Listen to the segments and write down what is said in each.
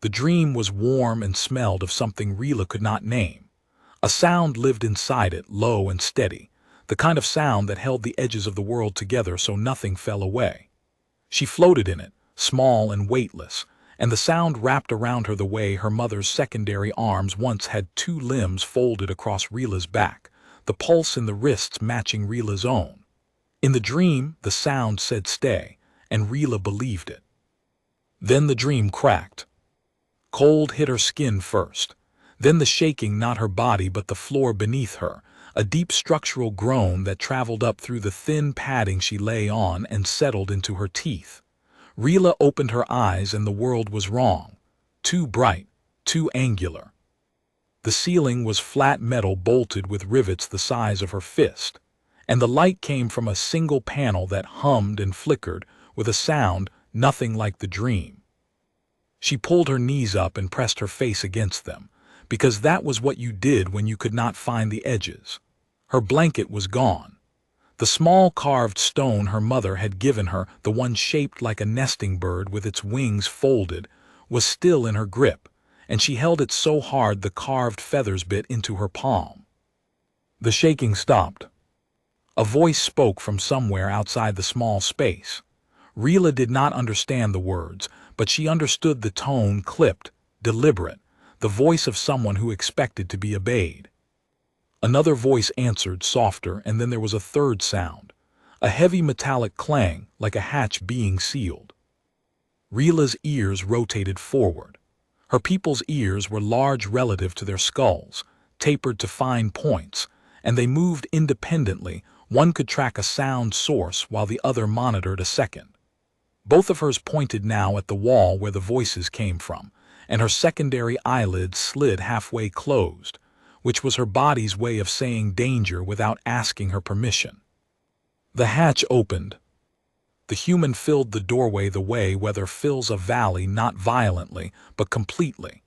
The dream was warm and smelled of something Rila could not name. A sound lived inside it, low and steady, the kind of sound that held the edges of the world together so nothing fell away. She floated in it, small and weightless, and the sound wrapped around her the way her mother's secondary arms once had two limbs folded across Rila's back, the pulse in the wrists matching Rila's own. In the dream, the sound said stay, and Rila believed it. Then the dream cracked. Cold hit her skin first. Then the shaking not her body but the floor beneath her, a deep structural groan that traveled up through the thin padding she lay on and settled into her teeth. Rila opened her eyes and the world was wrong. Too bright, too angular. The ceiling was flat metal bolted with rivets the size of her fist, and the light came from a single panel that hummed and flickered with a sound nothing like the dream. She pulled her knees up and pressed her face against them, because that was what you did when you could not find the edges. Her blanket was gone. The small carved stone her mother had given her, the one shaped like a nesting bird with its wings folded, was still in her grip, and she held it so hard the carved feathers bit into her palm. The shaking stopped. A voice spoke from somewhere outside the small space. Rila did not understand the words, but she understood the tone, clipped, deliberate, the voice of someone who expected to be obeyed. Another voice answered, softer, and then there was a third sound, a heavy metallic clang like a hatch being sealed. Rila's ears rotated forward. Her people's ears were large relative to their skulls, tapered to fine points, and they moved independently. One could track a sound source while the other monitored a second. Both of hers pointed now at the wall where the voices came from, and her secondary eyelids slid halfway closed, which was her body's way of saying danger without asking her permission. The hatch opened. The human filled the doorway the way weather fills a valley, not violently, but completely.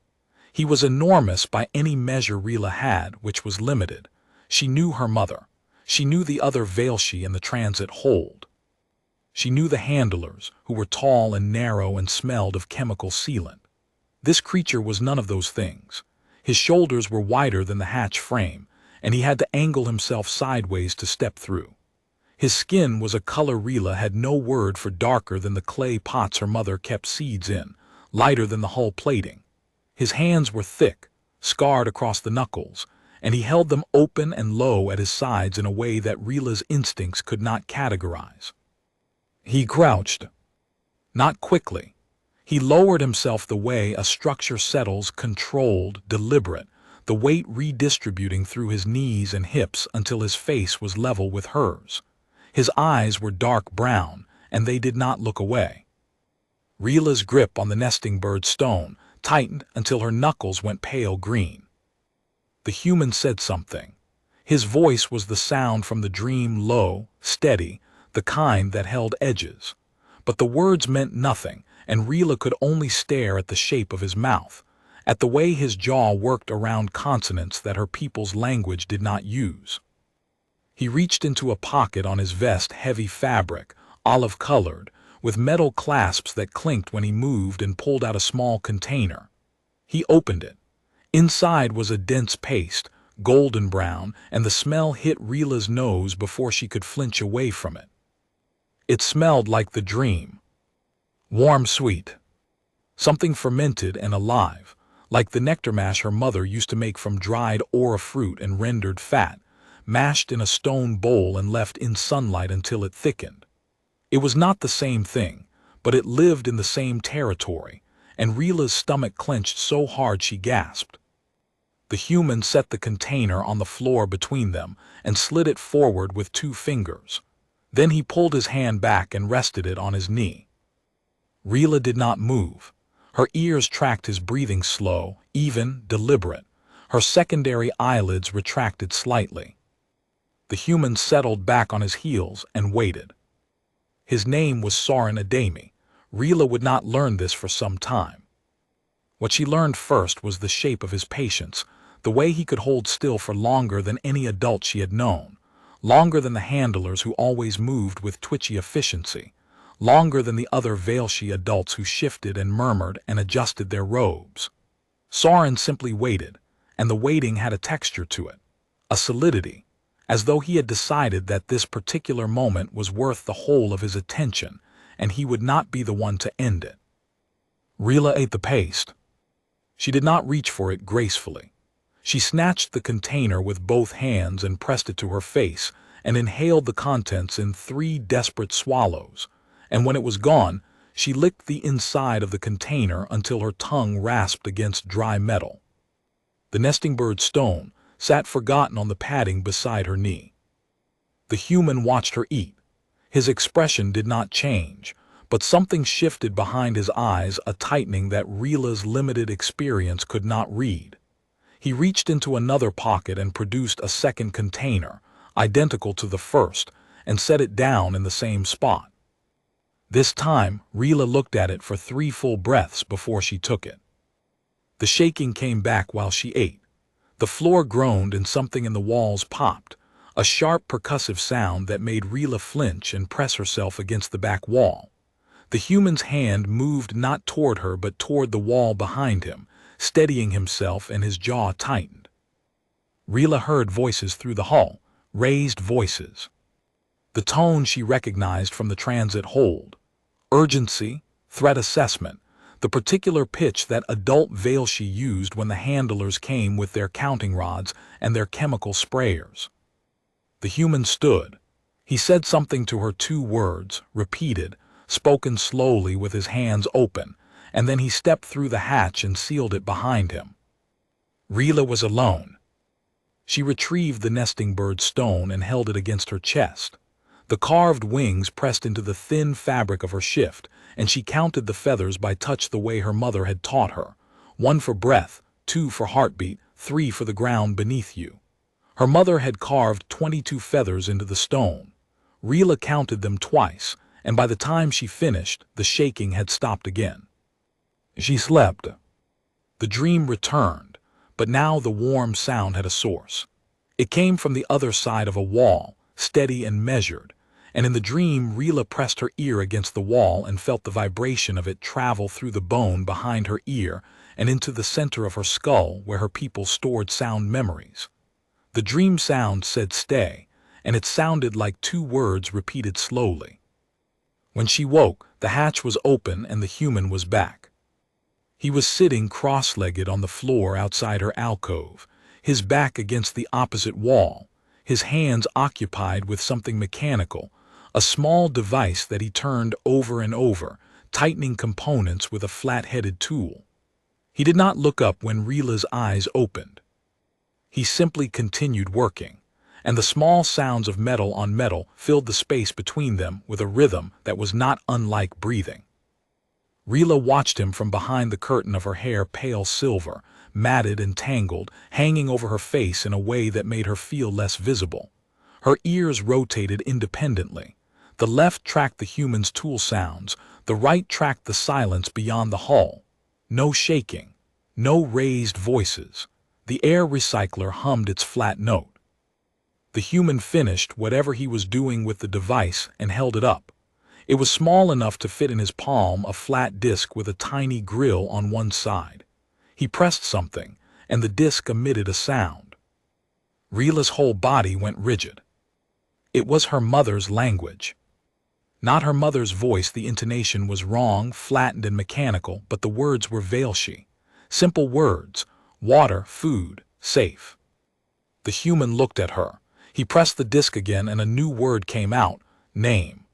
He was enormous by any measure Rila had, which was limited. She knew her mother. She knew the other Veilshi in the transit hold. She knew the handlers, who were tall and narrow and smelled of chemical sealant. This creature was none of those things. His shoulders were wider than the hatch frame, and he had to angle himself sideways to step through. His skin was a color Rila had no word for, darker than the clay pots her mother kept seeds in, lighter than the hull plating. His hands were thick, scarred across the knuckles, and he held them open and low at his sides in a way that Rila's instincts could not categorize. He crouched. Not quickly. He lowered himself the way a structure settles, controlled, deliberate, the weight redistributing through his knees and hips until his face was level with hers. His eyes were dark brown, and they did not look away. Rila's grip on the nesting bird stone tightened until her knuckles went pale green. The human said something. His voice was the sound from the dream, low, steady, the kind that held edges. But the words meant nothing, and Rila could only stare at the shape of his mouth, at the way his jaw worked around consonants that her people's language did not use. He reached into a pocket on his vest, heavy fabric, olive-colored, with metal clasps that clinked when he moved, and pulled out a small container. He opened it. Inside was a dense paste, golden brown, and the smell hit Rila's nose before she could flinch away from it. It smelled like the dream. Warm, sweet. Something fermented and alive, like the nectar mash her mother used to make from dried ora fruit and rendered fat, mashed in a stone bowl and left in sunlight until it thickened. It was not the same thing, but it lived in the same territory, and Rila's stomach clenched so hard she gasped. The human set the container on the floor between them and slid it forward with 2 fingers. Then he pulled his hand back and rested it on his knee. Rila did not move. Her ears tracked his breathing, slow, even, deliberate. Her secondary eyelids retracted slightly. The human settled back on his heels and waited. His name was Soren Ademi. Rila would not learn this for some time. What she learned first was the shape of his patience, the way he could hold still for longer than any adult she had known, longer than the handlers who always moved with twitchy efficiency, longer than the other Veilshi adults who shifted and murmured and adjusted their robes. Sauron simply waited, and the waiting had a texture to it, a solidity, as though he had decided that this particular moment was worth the whole of his attention, and he would not be the one to end it. Rila ate the paste. She did not reach for it gracefully. She snatched the container with both hands and pressed it to her face, and inhaled the contents in 3 desperate swallows, and when it was gone, she licked the inside of the container until her tongue rasped against dry metal. The nesting bird stone sat forgotten on the padding beside her knee. The human watched her eat. His expression did not change, but something shifted behind his eyes, a tightening that Rila's limited experience could not read. He reached into another pocket and produced a second container, identical to the first, and set it down in the same spot. This time, Rila looked at it for 3 full breaths before she took it. The shaking came back while she ate. The floor groaned and something in the walls popped, a sharp percussive sound that made Rila flinch and press herself against the back wall. The human's hand moved not toward her but toward the wall behind him, steadying himself, and his jaw tightened. Rila heard voices through the hall, raised voices. The tone she recognized from the transit hold. Urgency, threat assessment, the particular pitch that adult Veilshi used when the handlers came with their counting rods and their chemical sprayers. The human stood. He said something to her, 2 words, repeated, spoken slowly with his hands open, and then he stepped through the hatch and sealed it behind him. Rila was alone. She retrieved the nesting bird stone and held it against her chest. The carved wings pressed into the thin fabric of her shift, and she counted the feathers by touch the way her mother had taught her. 1 for breath, 2 for heartbeat, 3 for the ground beneath you. Her mother had carved 22 feathers into the stone. Rila counted them twice, and by the time she finished, the shaking had stopped again. She slept. The dream returned, but now the warm sound had a source. It came from the other side of a wall, steady and measured, and in the dream Rila pressed her ear against the wall and felt the vibration of it travel through the bone behind her ear and into the center of her skull where her people stored sound memories. The dream sound said stay, and it sounded like 2 words repeated slowly. When she woke, the hatch was open and the human was back. He was sitting cross-legged on the floor outside her alcove, his back against the opposite wall, his hands occupied with something mechanical, a small device that he turned over and over, tightening components with a flat-headed tool. He did not look up when Rila's eyes opened. He simply continued working, and the small sounds of metal on metal filled the space between them with a rhythm that was not unlike breathing. Rila watched him from behind the curtain of her hair, pale silver, matted and tangled, hanging over her face in a way that made her feel less visible. Her ears rotated independently. The left tracked the human's tool sounds, the right tracked the silence beyond the hull. No shaking, no raised voices. The air recycler hummed its flat note. The human finished whatever he was doing with the device and held it up. It was small enough to fit in his palm, a flat disc with a tiny grill on one side. He pressed something, and the disc emitted a sound. Rila's whole body went rigid. It was her mother's language. Not her mother's voice, the intonation was wrong, flattened and mechanical, but the words were Veilshi. Simple words: water, food, safe. The human looked at her. He pressed the disc again and a new word came out: name.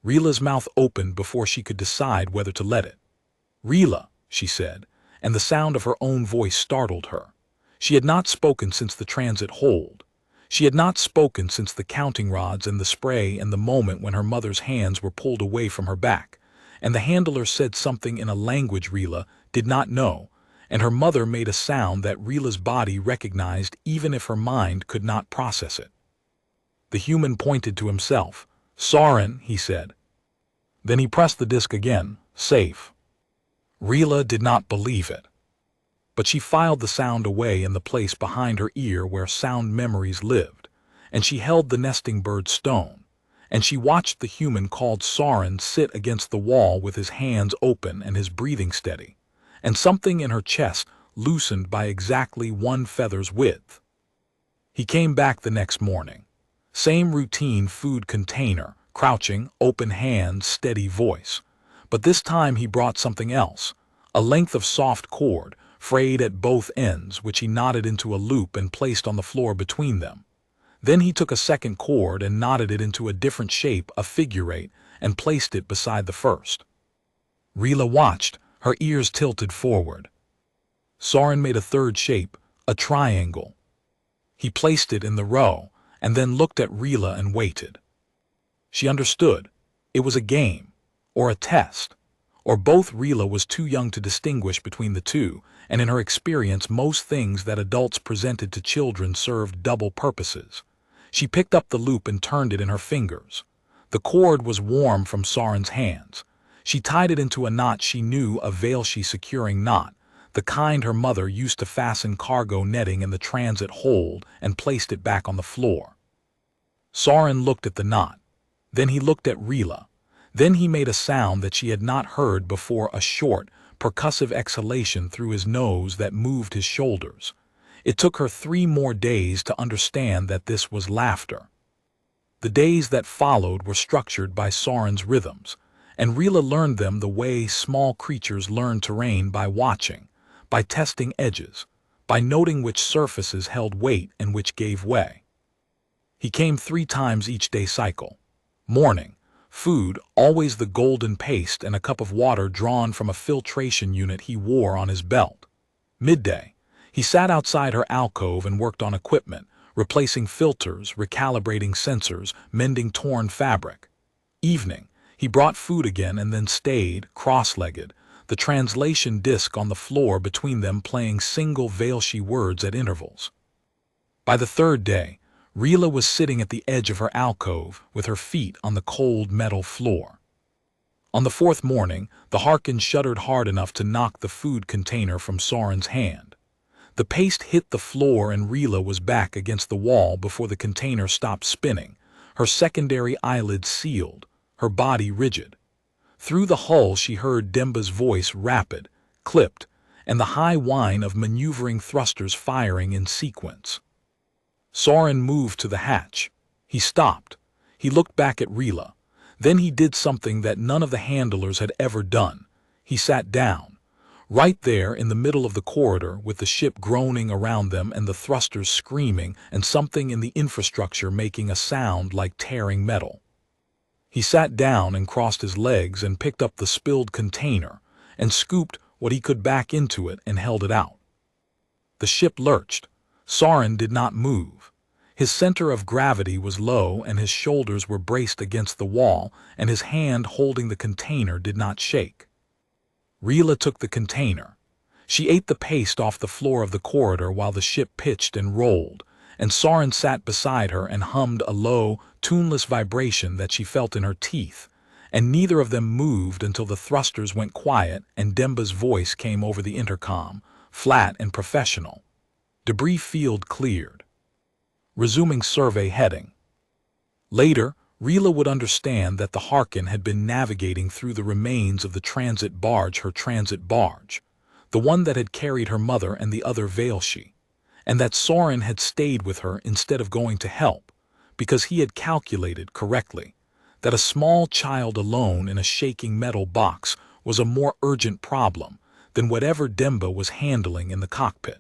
Rila's mouth opened before she could decide whether to let it. Rila, she said, and the sound of her own voice startled her. She had not spoken since the transit hold. She had not spoken since the counting rods and the spray and the moment when her mother's hands were pulled away from her back, and the handler said something in a language Rila did not know, and her mother made a sound that Rila's body recognized even if her mind could not process it. The human pointed to himself. Sauron, he said. Then he pressed the disc again. Safe. Rila did not believe it. But she filed the sound away in the place behind her ear where sound memories lived, and she held the nesting bird stone, and she watched the human called Soren sit against the wall with his hands open and his breathing steady, and something in her chest loosened by exactly one feather's width. He came back the next morning. Same routine food container, crouching, open hands, steady voice. But this time he brought something else, a length of soft cord, frayed at both ends, which he knotted into a loop and placed on the floor between them. Then he took a second cord and knotted it into a different shape, a figure eight, and placed it beside the first. Rila watched, her ears tilted forward. Soren made a third shape, a triangle. He placed it in the row, and then looked at Rila and waited. She understood. It was a game, or a test, or both. Rila was too young to distinguish between the two, and in her experience most things that adults presented to children served double purposes. She picked up the loop and turned it in her fingers. The cord was warm from Soren's hands. She tied it into a knot she knew, a veil-she securing knot, the kind her mother used to fasten cargo netting in the transit hold, and placed it back on the floor. Soren looked at the knot. Then he looked at Rila. Then he made a sound that she had not heard before, a short, percussive exhalation through his nose that moved his shoulders. It took her 3 more days to understand that this was laughter. The days that followed were structured by Soren's rhythms, and Rila learned them the way small creatures learn terrain, by watching, by testing edges, by noting which surfaces held weight and which gave way. He came 3 times each day cycle. Morning, food, always the golden paste and a cup of water drawn from a filtration unit he wore on his belt. Midday, he sat outside her alcove and worked on equipment, replacing filters, recalibrating sensors, mending torn fabric. Evening, he brought food again and then stayed, cross-legged, the translation disc on the floor between them playing single veil-she words at intervals. By the 3rd day, Rila was sitting at the edge of her alcove with her feet on the cold metal floor. On the 4th morning, the Harkin shuddered hard enough to knock the food container from Soren's hand. The paste hit the floor and Rila was back against the wall before the container stopped spinning, her secondary eyelids sealed, her body rigid. Through the hull she heard Demba's voice, rapid, clipped, and the high whine of maneuvering thrusters firing in sequence. Soren moved to the hatch. He stopped. He looked back at Rila. Then he did something that none of the handlers had ever done. He sat down, right there in the middle of the corridor, with the ship groaning around them and the thrusters screaming and something in the infrastructure making a sound like tearing metal. He sat down and crossed his legs and picked up the spilled container and scooped what he could back into it and held it out. The ship lurched. Soren did not move. His center of gravity was low and his shoulders were braced against the wall, and his hand holding the container did not shake. Rila took the container. She ate the paste off the floor of the corridor while the ship pitched and rolled, and Soren sat beside her and hummed a low, tuneless vibration that she felt in her teeth, and neither of them moved until the thrusters went quiet and Demba's voice came over the intercom, flat and professional. Debris field cleared. Resuming survey heading. Later, Rila would understand that the Harkin had been navigating through the remains of the transit barge, her transit barge, the one that had carried her mother and the other veil-she, and that Soren had stayed with her instead of going to help, because he had calculated correctly that a small child alone in a shaking metal box was a more urgent problem than whatever Demba was handling in the cockpit.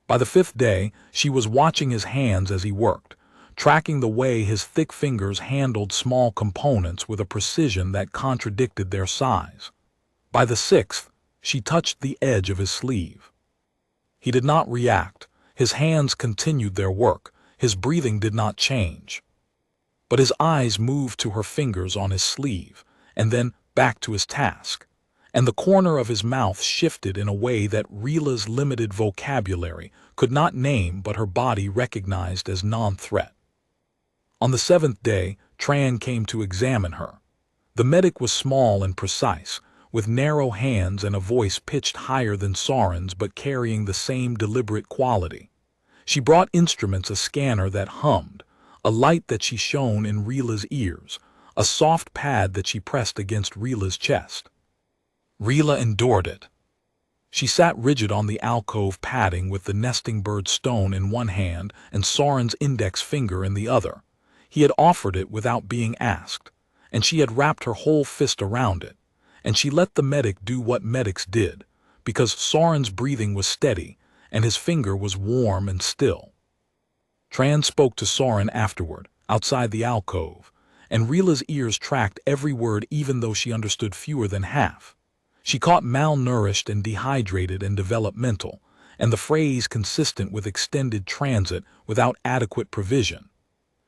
By the 5th day, she was watching his hands as he worked, tracking the way his thick fingers handled small components with a precision that contradicted their size. By the 6th, she touched the edge of his sleeve. He did not react. His hands continued their work. His breathing did not change. But his eyes moved to her fingers on his sleeve, and then back to his task, and the corner of his mouth shifted in a way that Rila's limited vocabulary could not name but her body recognized as non-threat. On the 7th day, Tran came to examine her. The medic was small and precise, with narrow hands and a voice pitched higher than Soren's but carrying the same deliberate quality. She brought instruments, a scanner that hummed, a light that she shone in Rila's ears, a soft pad that she pressed against Rila's chest. Rila endured it. She sat rigid on the alcove padding with the nesting bird stone in one hand and Soren's index finger in the other. He had offered it without being asked, and she had wrapped her whole fist around it, and she let the medic do what medics did, because Soren's breathing was steady and his finger was warm and still. Tran spoke to Soren afterward, outside the alcove, and Rila's ears tracked every word even though she understood fewer than half. She caught malnourished and dehydrated and developmental, and the phrase consistent with extended transit without adequate provision.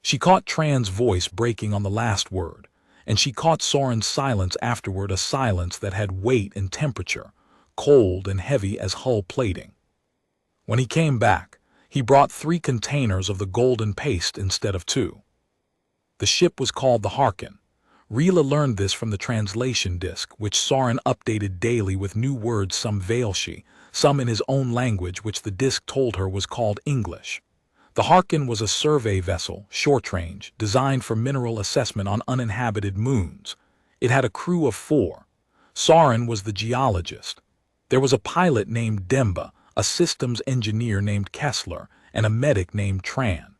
She caught Tran's voice breaking on the last word, and she caught Soren's silence afterward, a silence that had weight and temperature, cold and heavy as hull plating. When he came back, he brought 3 containers of the golden paste instead of 2. The ship was called the Harkin. Rila learned this from the translation disc, which Soren updated daily with new words, some Velshi, some in his own language, which the disc told her was called English. The Harkin was a survey vessel, short-range, designed for mineral assessment on uninhabited moons. It had a crew of 4. Soren was the geologist. There was a pilot named Demba, a systems engineer named Kessler, and a medic named Tran.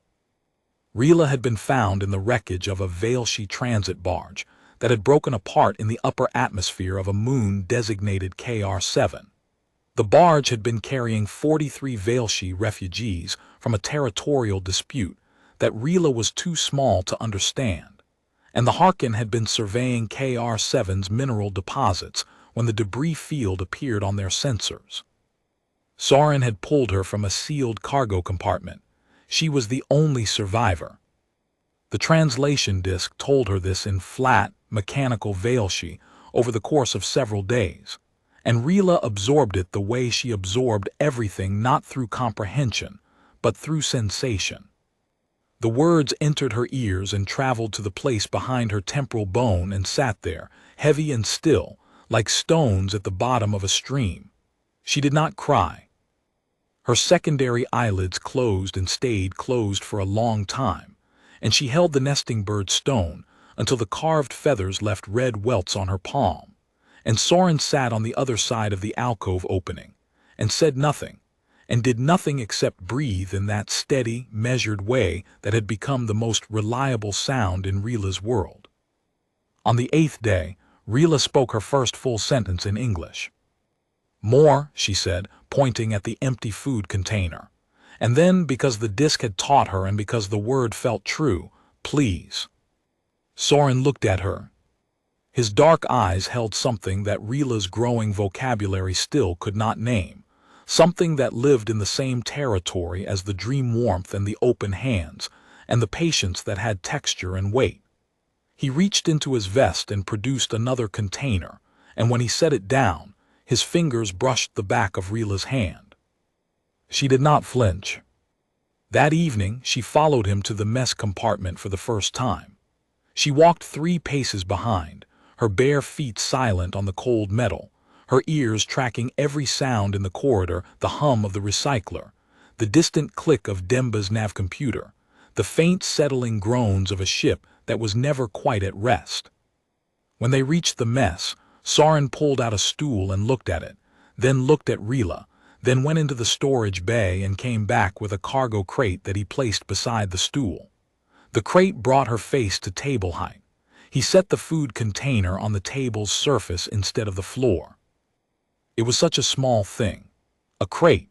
Rila had been found in the wreckage of a Velshi transit barge that had broken apart in the upper atmosphere of a moon designated KR7. The barge had been carrying 43 Velshi refugees from a territorial dispute that Rila was too small to understand, and the Harkin had been surveying KR7's mineral deposits when the debris field appeared on their sensors. Soren had pulled her from a sealed cargo compartment. She was the only survivor. The translation disc told her this in flat, mechanical Velshi over the course of several days, and Rila absorbed it the way she absorbed everything, not through comprehension, but through sensation. The words entered her ears and traveled to the place behind her temporal bone and sat there, heavy and still, like stones at the bottom of a stream. She did not cry. Her secondary eyelids closed and stayed closed for a long time, and she held the nesting bird stone until the carved feathers left red welts on her palm, and Soren sat on the other side of the alcove opening, and said nothing, and did nothing except breathe in that steady, measured way that had become the most reliable sound in Rila's world. On the 8th day, Rila spoke her first full sentence in English. "More," she said, pointing at the empty food container. And then, because the disc had taught her and because the word felt true, "Please." Soren looked at her. His dark eyes held something that Rila's growing vocabulary still could not name, something that lived in the same territory as the dream warmth and the open hands, and the patience that had texture and weight. He reached into his vest and produced another container, and when he set it down, his fingers brushed the back of Rila's hand. She did not flinch. That evening, she followed him to the mess compartment for the first time. She walked 3 paces behind, her bare feet silent on the cold metal, her ears tracking every sound in the corridor, the hum of the recycler, the distant click of Demba's nav computer, the faint settling groans of a ship that was never quite at rest. When they reached the mess, Soren pulled out a stool and looked at it, then looked at Rila, then went into the storage bay and came back with a cargo crate that he placed beside the stool. The crate brought her face to table height. He set the food container on the table's surface instead of the floor. It was such a small thing. A crate,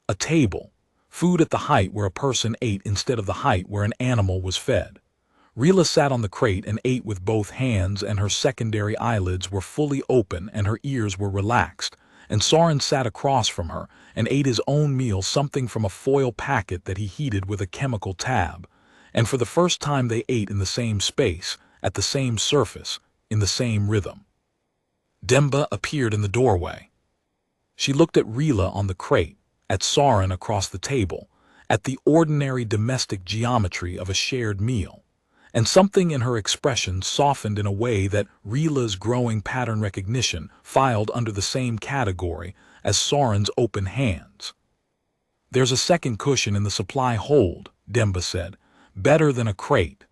a table, food at the height where a person ate instead of the height where an animal was fed. Rila sat on the crate and ate with both hands, and her secondary eyelids were fully open and her ears were relaxed, and Soren sat across from her and ate his own meal, something from a foil packet that he heated with a chemical tab, and for the first time they ate in the same space, at the same surface, in the same rhythm. Demba appeared in the doorway. She looked at Rila on the crate, at Soren across the table, at the ordinary domestic geometry of a shared meal, and something in her expression softened in a way that Rila's growing pattern recognition filed under the same category as Soren's open hands. "There's a second cushion in the supply hold," Demba said, better than a crate.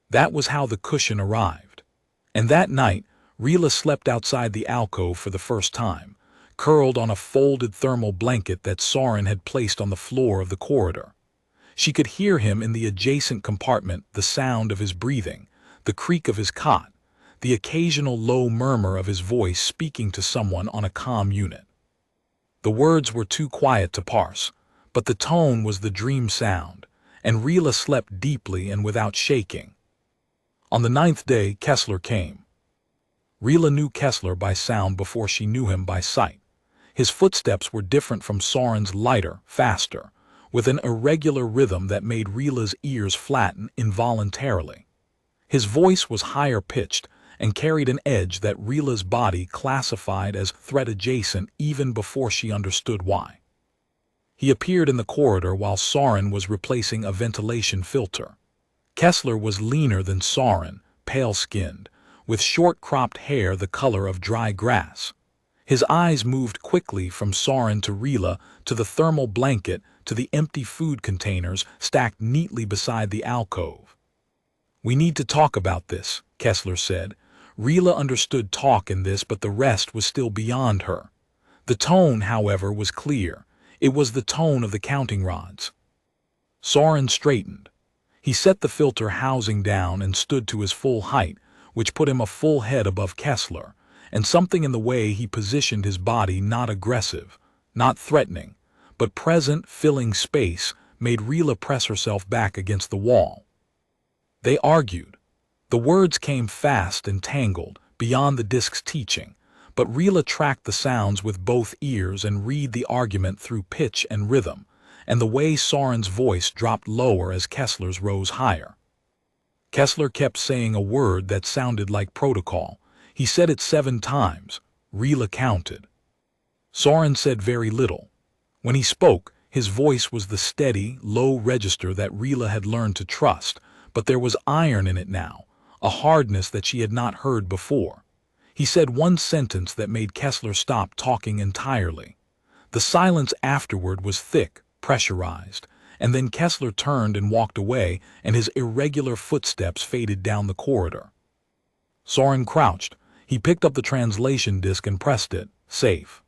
That was how the cushion arrived. And that night, Rila slept outside the alcove for the first time, curled on a folded thermal blanket that Soren had placed on the floor of the corridor. She could hear him in the adjacent compartment, the sound of his breathing, the creak of his cot, the occasional low murmur of his voice speaking to someone on a comm unit. The words were too quiet to parse, but the tone was the dream sound, and Rila slept deeply and without shaking. On the 9th day, Kessler came. Rila knew Kessler by sound before she knew him by sight. His footsteps were different from Soren's, lighter, faster, with an irregular rhythm that made Rila's ears flatten involuntarily. His voice was higher-pitched and carried an edge that Rila's body classified as threat-adjacent even before she understood why. He appeared in the corridor while Soren was replacing a ventilation filter. Kessler was leaner than Soren, pale-skinned, with short-cropped hair the color of dry grass. His eyes moved quickly from Soren to Rila, to the thermal blanket, to the empty food containers stacked neatly beside the alcove. "We need to talk about this," Kessler said. Rila understood talk in this, but the rest was still beyond her. The tone, however, was clear. It was the tone of the counting rods. Soren straightened. He set the filter housing down and stood to his full height, which put him a full head above Kessler, and something in the way he positioned his body, not aggressive, not threatening, but present, filling space, made Rila press herself back against the wall. They argued. The words came fast and tangled, beyond the disk's teaching, but Rila tracked the sounds with both ears and read the argument through pitch and rhythm, and the way Soren's voice dropped lower as Kessler's rose higher. Kessler kept saying a word that sounded like protocol. He said it 7 times. Rila counted. Soren said very little. When he spoke, his voice was the steady, low register that Rila had learned to trust, but there was iron in it now, a hardness that she had not heard before. He said one sentence that made Kessler stop talking entirely. The silence afterward was thick, pressurized, and then Kessler turned and walked away, and his irregular footsteps faded down the corridor. Soren crouched. He picked up the translation disc and pressed it. Safe.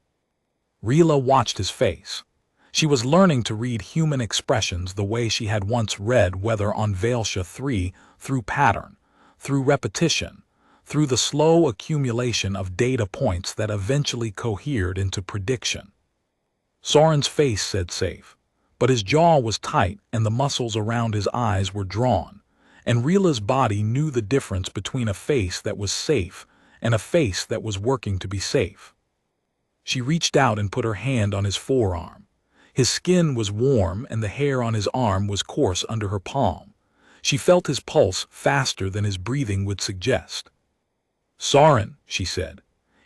Rila watched his face. She was learning to read human expressions the way she had once read, whether on Valsha 3, through pattern, through repetition, through the slow accumulation of data points that eventually cohered into prediction. Soren's face said safe, but his jaw was tight and the muscles around his eyes were drawn, and Rila's body knew the difference between a face that was safe and a face that was working to be safe. She reached out and put her hand on his forearm. His skin was warm and the hair on his arm was coarse under her palm. She felt his pulse faster than his breathing would suggest. "Soren," she said.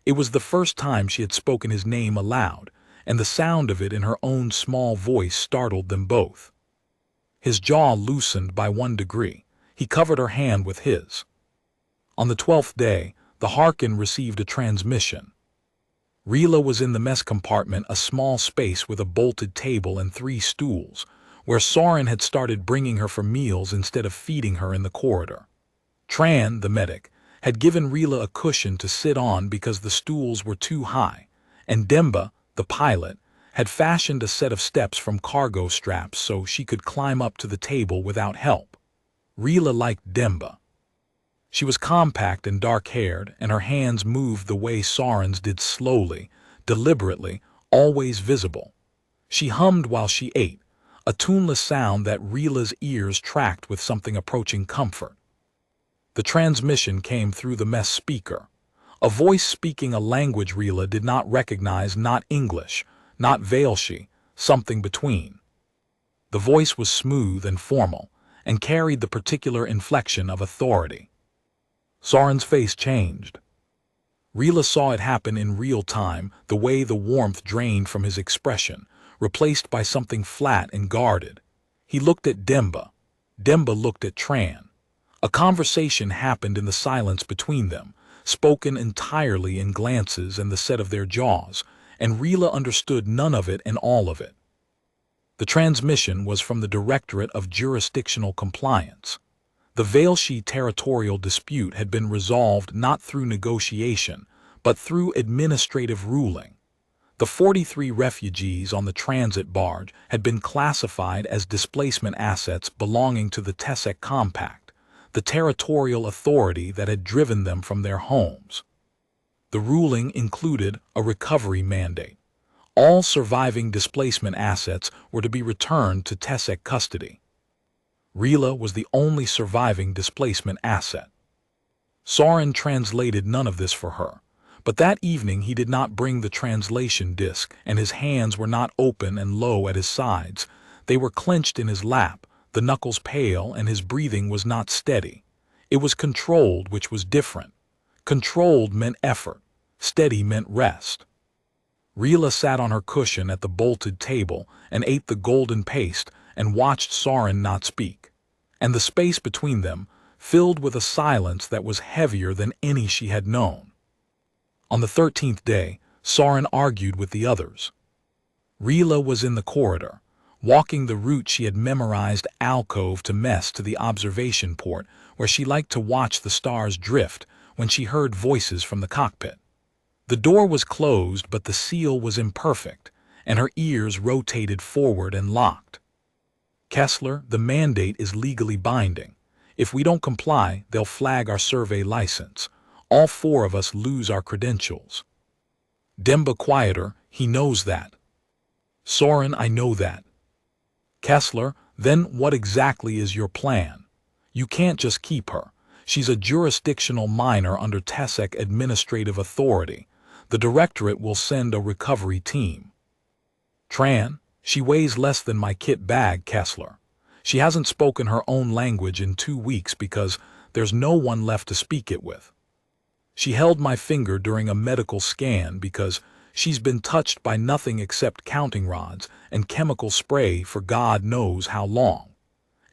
It was the first time she had spoken his name aloud, and the sound of it in her own small voice startled them both. His jaw loosened by 1 degree. He covered her hand with his. On the 12th day, the Harkin received a transmission. Rila was in the mess compartment, a small space with a bolted table and 3 stools, where Soren had started bringing her for meals instead of feeding her in the corridor. Tran, the medic, had given Rila a cushion to sit on because the stools were too high, and Demba, the pilot, had fashioned a set of steps from cargo straps so she could climb up to the table without help. Rila liked Demba. She was compact and dark-haired, and her hands moved the way Soren's did, slowly, deliberately, always visible. She hummed while she ate, a tuneless sound that Rila's ears tracked with something approaching comfort. The transmission came through the mess speaker, a voice speaking a language Rila did not recognize, not English, not Valshi, something between. The voice was smooth and formal, and carried the particular inflection of authority. Soren's face changed. Rila saw it happen in real time, the way the warmth drained from his expression, replaced by something flat and guarded. He looked at Demba. Demba looked at Tran. A conversation happened in the silence between them, spoken entirely in glances and the set of their jaws, and Rila understood none of it and all of it. The transmission was from the Directorate of Jurisdictional Compliance. The Velshi territorial dispute had been resolved not through negotiation, but through administrative ruling. The 43 refugees on the transit barge had been classified as displacement assets belonging to the Tesek Compact, the territorial authority that had driven them from their homes. The ruling included a recovery mandate. All surviving displacement assets were to be returned to Tesek custody. Rila was the only surviving displacement asset. Soren translated none of this for her, but that evening he did not bring the translation disc, and his hands were not open and low at his sides. They were clenched in his lap, the knuckles pale, and his breathing was not steady. It was controlled, which was different. Controlled meant effort. Steady meant rest. Rila sat on her cushion at the bolted table and ate the golden paste and watched Soren not speak. And the space between them filled with a silence that was heavier than any she had known. On the 13th day, Soren argued with the others. Rila was in the corridor, walking the route she had memorized, alcove to mess to the observation port, where she liked to watch the stars drift, when she heard voices from the cockpit. The door was closed, but the seal was imperfect, and her ears rotated forward and locked. Kessler, the mandate is legally binding. If we don't comply, they'll flag our survey license. All 4 of us lose our credentials. Demba quieter, he knows that. Soren, I know that. Kessler, then what exactly is your plan? You can't just keep her. She's a jurisdictional minor under Tesek administrative authority. The Directorate will send a recovery team. Tran, she weighs less than my kit bag, Kessler. She hasn't spoken her own language in 2 weeks because there's no one left to speak it with. She held my finger during a medical scan because she's been touched by nothing except counting rods and chemical spray for God knows how long.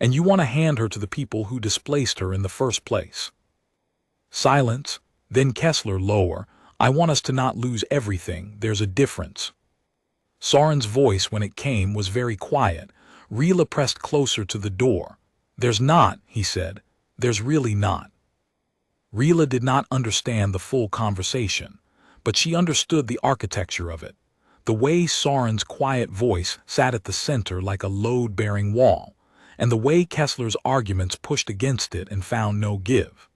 And you want to hand her to the people who displaced her in the first place. Silence, then Kessler lower. I want us to not lose everything. There's a difference. Soren's voice, when it came, was very quiet. Rila pressed closer to the door. There's not, he said. There's really not. Rila did not understand the full conversation, but she understood the architecture of it. The way Soren's quiet voice sat at the center like a load-bearing wall, and the way Kessler's arguments pushed against it and found no give.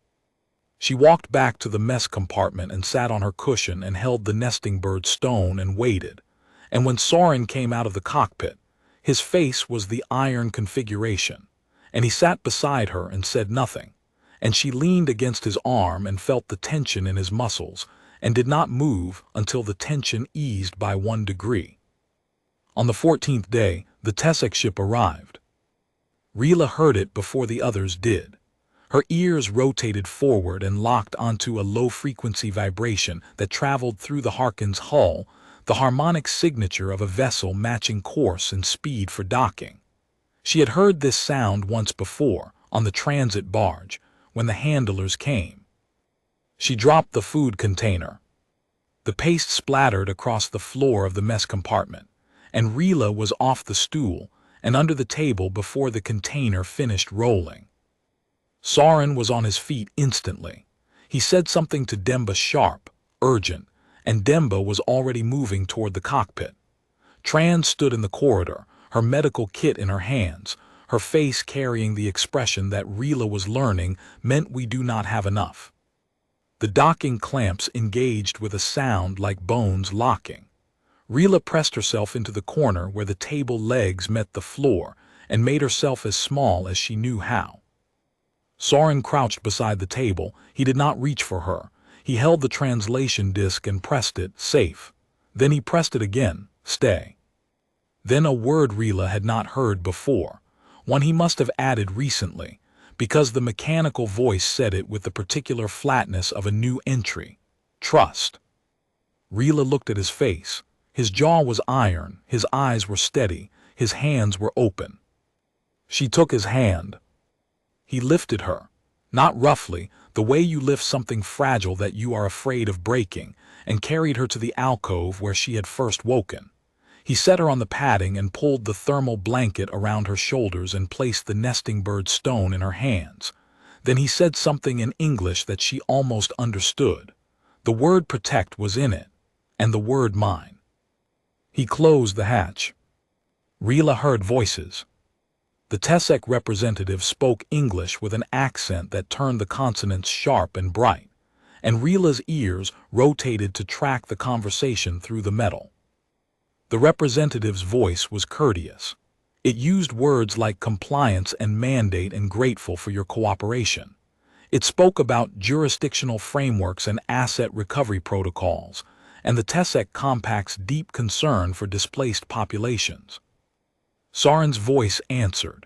She walked back to the mess compartment and sat on her cushion and held the nesting bird stone and waited. And when Soren came out of the cockpit, his face was the iron configuration, and he sat beside her and said nothing, and she leaned against his arm and felt the tension in his muscles and did not move until the tension eased by 1 degree. On the 14th day, the Tesek ship arrived. Rila heard it before the others did. Her ears rotated forward and locked onto a low-frequency vibration that traveled through the Harkin's hull, the harmonic signature of a vessel matching course and speed for docking. She had heard this sound once before, on the transit barge, when the handlers came. She dropped the food container. The paste splattered across the floor of the mess compartment, and Rila was off the stool and under the table before the container finished rolling. Soren was on his feet instantly. He said something to Demba, sharp, urgent, and Demba was already moving toward the cockpit. Tran stood in the corridor, her medical kit in her hands, her face carrying the expression that Rila was learning meant we do not have enough. The docking clamps engaged with a sound like bones locking. Rila pressed herself into the corner where the table legs met the floor and made herself as small as she knew how. Soren crouched beside the table. He did not reach for her. He held the translation disc and pressed it, safe. Then he pressed it again, stay. Then a word Rila had not heard before, one he must have added recently, because the mechanical voice said it with the particular flatness of a new entry. Trust. Rila looked at his face. His jaw was iron, his eyes were steady, his hands were open. She took his hand. He lifted her, not roughly, the way you lift something fragile that you are afraid of breaking, and carried her to the alcove where she had first woken. He set her on the padding and pulled the thermal blanket around her shoulders and placed the nesting bird stone in her hands. Then he said something in English that she almost understood. The word protect was in it, and the word mine. He closed the hatch. Rila heard voices. The Tessek representative spoke English with an accent that turned the consonants sharp and bright, and Rila's ears rotated to track the conversation through the metal. The representative's voice was courteous. It used words like compliance and mandate and grateful for your cooperation. It spoke about jurisdictional frameworks and asset recovery protocols, and the Tessek Compact's deep concern for displaced populations. Soren's voice answered.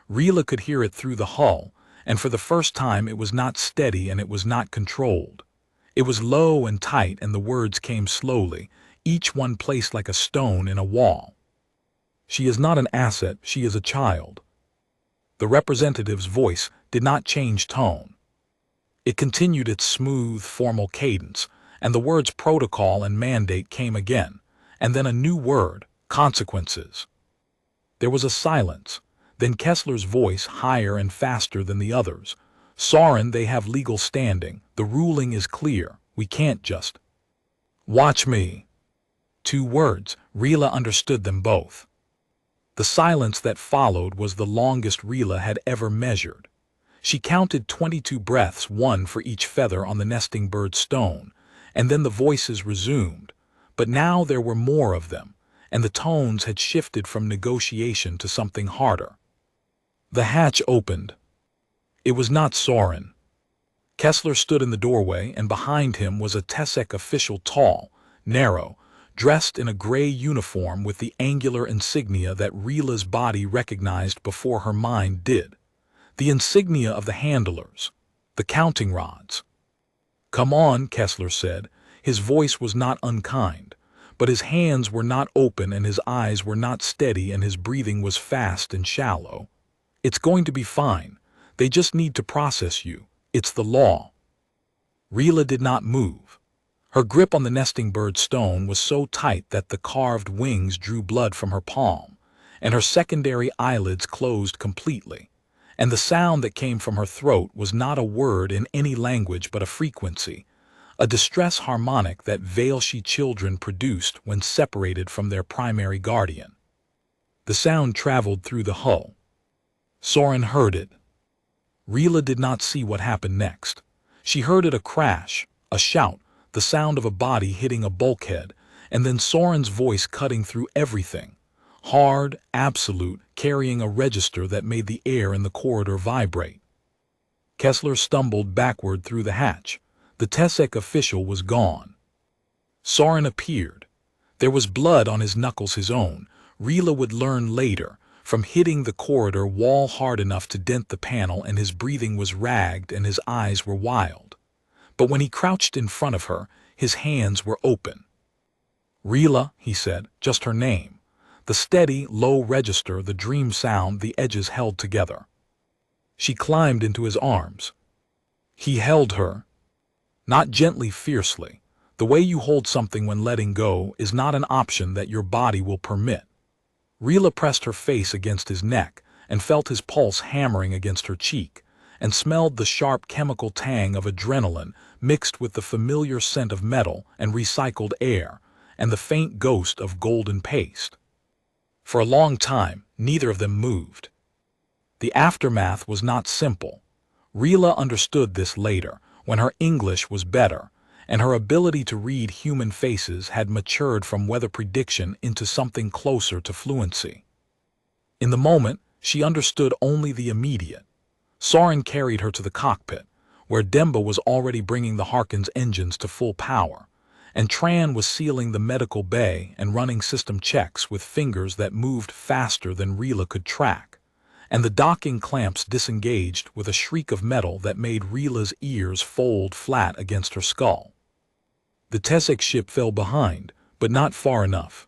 Rila could hear it through the hull, and for the first time it was not steady and it was not controlled. It was low and tight, and the words came slowly, each one placed like a stone in a wall. She is not an asset, she is a child. The representative's voice did not change tone. It continued its smooth, formal cadence, and the words protocol and mandate came again, and then a new word, consequences. There was a silence, then Kessler's voice higher and faster than the others. Soren, they have legal standing, the ruling is clear, we can't just. Watch me. 2 words, Rila understood them both. The silence that followed was the longest Rila had ever measured. She counted 22 breaths, 1 for each feather on the nesting bird's stone, and then the voices resumed, but now there were more of them, and the tones had shifted from negotiation to something harder. The hatch opened. It was not Soren. Kessler stood in the doorway, and behind him was a Tessek official, tall, narrow, dressed in a gray uniform with the angular insignia that Rila's body recognized before her mind did. The insignia of the handlers, the counting rods. Come on, Kessler said. His voice was not unkind, but his hands were not open and his eyes were not steady and his breathing was fast and shallow. It's going to be fine. They just need to process you. It's the law. Rila did not move. Her grip on the nesting bird stone was so tight that the carved wings drew blood from her palm, and her secondary eyelids closed completely, and the sound that came from her throat was not a word in any language but a frequency, a distress harmonic that Veilshi children produced when separated from their primary guardian. The sound traveled through the hull. Soren heard it. Rila did not see what happened next. She heard it, a crash, a shout, the sound of a body hitting a bulkhead, and then Soren's voice cutting through everything, hard, absolute, carrying a register that made the air in the corridor vibrate. Kessler stumbled backward through the hatch. The Tessek official was gone. Soren appeared. There was blood on his knuckles, his own, Rila would learn later, from hitting the corridor wall hard enough to dent the panel, and his breathing was ragged and his eyes were wild. But when he crouched in front of her, his hands were open. Rila, he said, just her name. The steady, low register, the dream sound, the edges held together. She climbed into his arms. He held her. Not gently, fiercely. The way you hold something when letting go is not an option that your body will permit. Rila pressed her face against his neck and felt his pulse hammering against her cheek, and smelled the sharp chemical tang of adrenaline mixed with the familiar scent of metal and recycled air, and the faint ghost of golden paste. For a long time, neither of them moved. The aftermath was not simple. Rila understood this later, when her English was better, and her ability to read human faces had matured from weather prediction into something closer to fluency. In the moment, she understood only the immediate. Soren carried her to the cockpit, where Demba was already bringing the Harkin's engines to full power, and Tran was sealing the medical bay and running system checks with fingers that moved faster than Rila could track, and the docking clamps disengaged with a shriek of metal that made Rila's ears fold flat against her skull. The Tessek ship fell behind, but not far enough.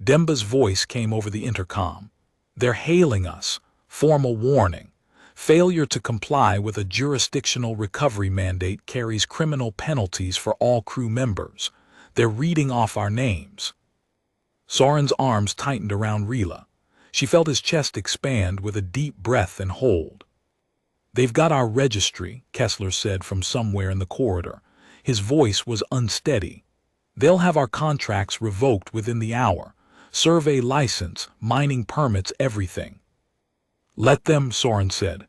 Demba's voice came over the intercom. They're hailing us. Formal warning. Failure to comply with a jurisdictional recovery mandate carries criminal penalties for all crew members. They're reading off our names. Soren's arms tightened around Rila. She felt his chest expand with a deep breath and hold. "They've got our registry," Kessler said from somewhere in the corridor. His voice was unsteady. "They'll have our contracts revoked within the hour. Survey license, mining permits, everything." "Let them," Soren said.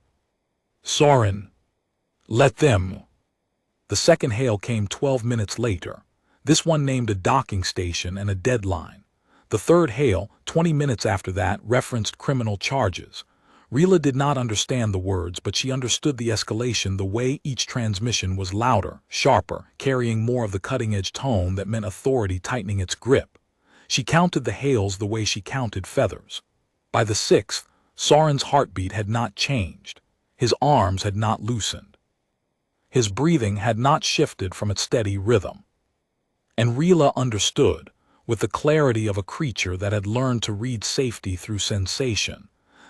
"Soren, let them." The second hail came 12 minutes later. This one named a docking station and a deadline. The third hail, 20 minutes after that, referenced criminal charges. Rila did not understand the words, but she understood the escalation. The way each transmission was louder, sharper, carrying more of the cutting-edge tone that meant authority tightening its grip. She counted the hails the way she counted feathers. By the sixth, Soren's heartbeat had not changed. His arms had not loosened. His breathing had not shifted from its steady rhythm. And Rila understood, with the clarity of a creature that had learned to read safety through sensation,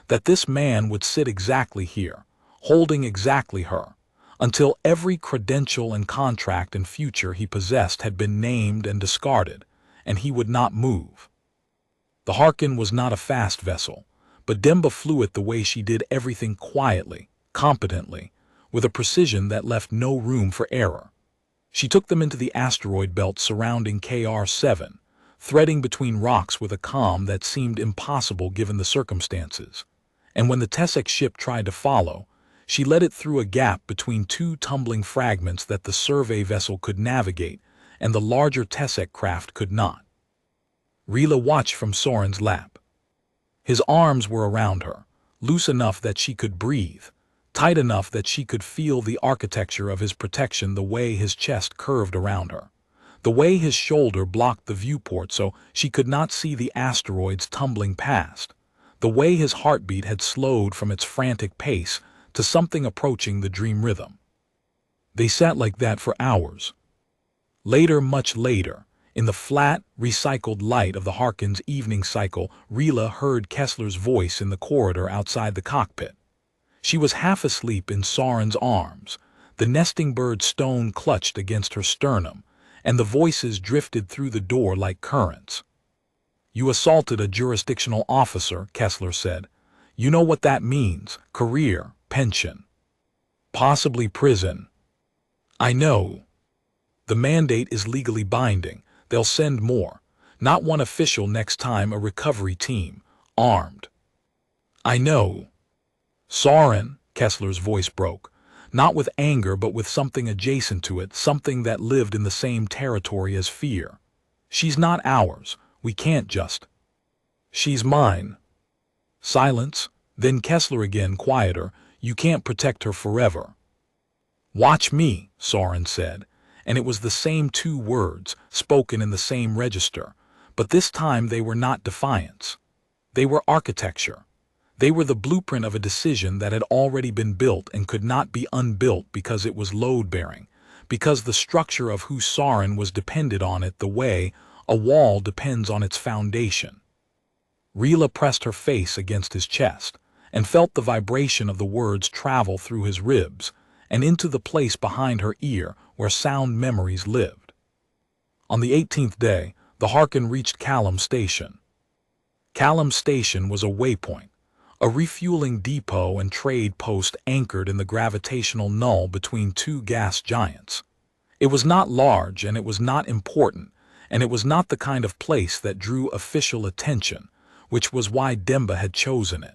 that this man would sit exactly here, holding exactly her, until every credential and contract and future he possessed had been named and discarded, and he would not move. The Harkin was not a fast vessel, but Demba flew it the way she did, everything quietly, competently, with a precision that left no room for error. She took them into the asteroid belt surrounding KR-7, threading between rocks with a calm that seemed impossible given the circumstances. And when the Tessek ship tried to follow, she led it through a gap between two tumbling fragments that the survey vessel could navigate and the larger Tessek craft could not. Rila watched from Soren's lap. His arms were around her, loose enough that she could breathe, tight enough that she could feel the architecture of his protection, the way his chest curved around her, the way his shoulder blocked the viewport so she could not see the asteroids tumbling past, the way his heartbeat had slowed from its frantic pace to something approaching the dream rhythm. They sat like that for hours. Later, much later, in the flat, recycled light of the Harkin's evening cycle, Rila heard Kessler's voice in the corridor outside the cockpit. She was half asleep in Soren's arms, the nesting bird stone clutched against her sternum, and the voices drifted through the door like currents. "You assaulted a jurisdictional officer," Kessler said. "You know what that means: career, pension, possibly prison." "I know. The mandate is legally binding. They'll send more. Not one official next time, a recovery team, armed." "I know." "Soren," Kessler's voice broke, not with anger but with something adjacent to it, something that lived in the same territory as fear. "She's not ours. We can't just—" "She's mine." Silence, then Kessler again, quieter. "You can't protect her forever." "Watch me," Soren said, and it was the same two words, spoken in the same register, but this time they were not defiance. They were architecture. They were the blueprint of a decision that had already been built and could not be unbuilt because it was load-bearing, because the structure of who Soren was depended on it the way a wall depends on its foundation. Rila pressed her face against his chest and felt the vibration of the words travel through his ribs and into the place behind her ear where sound memories lived. On the 18th day, the Harkin reached Callum Station. Callum Station was a waypoint, a refueling depot and trade post anchored in the gravitational null between two gas giants. It was not large, and it was not important, and it was not the kind of place that drew official attention, which was why Demba had chosen it.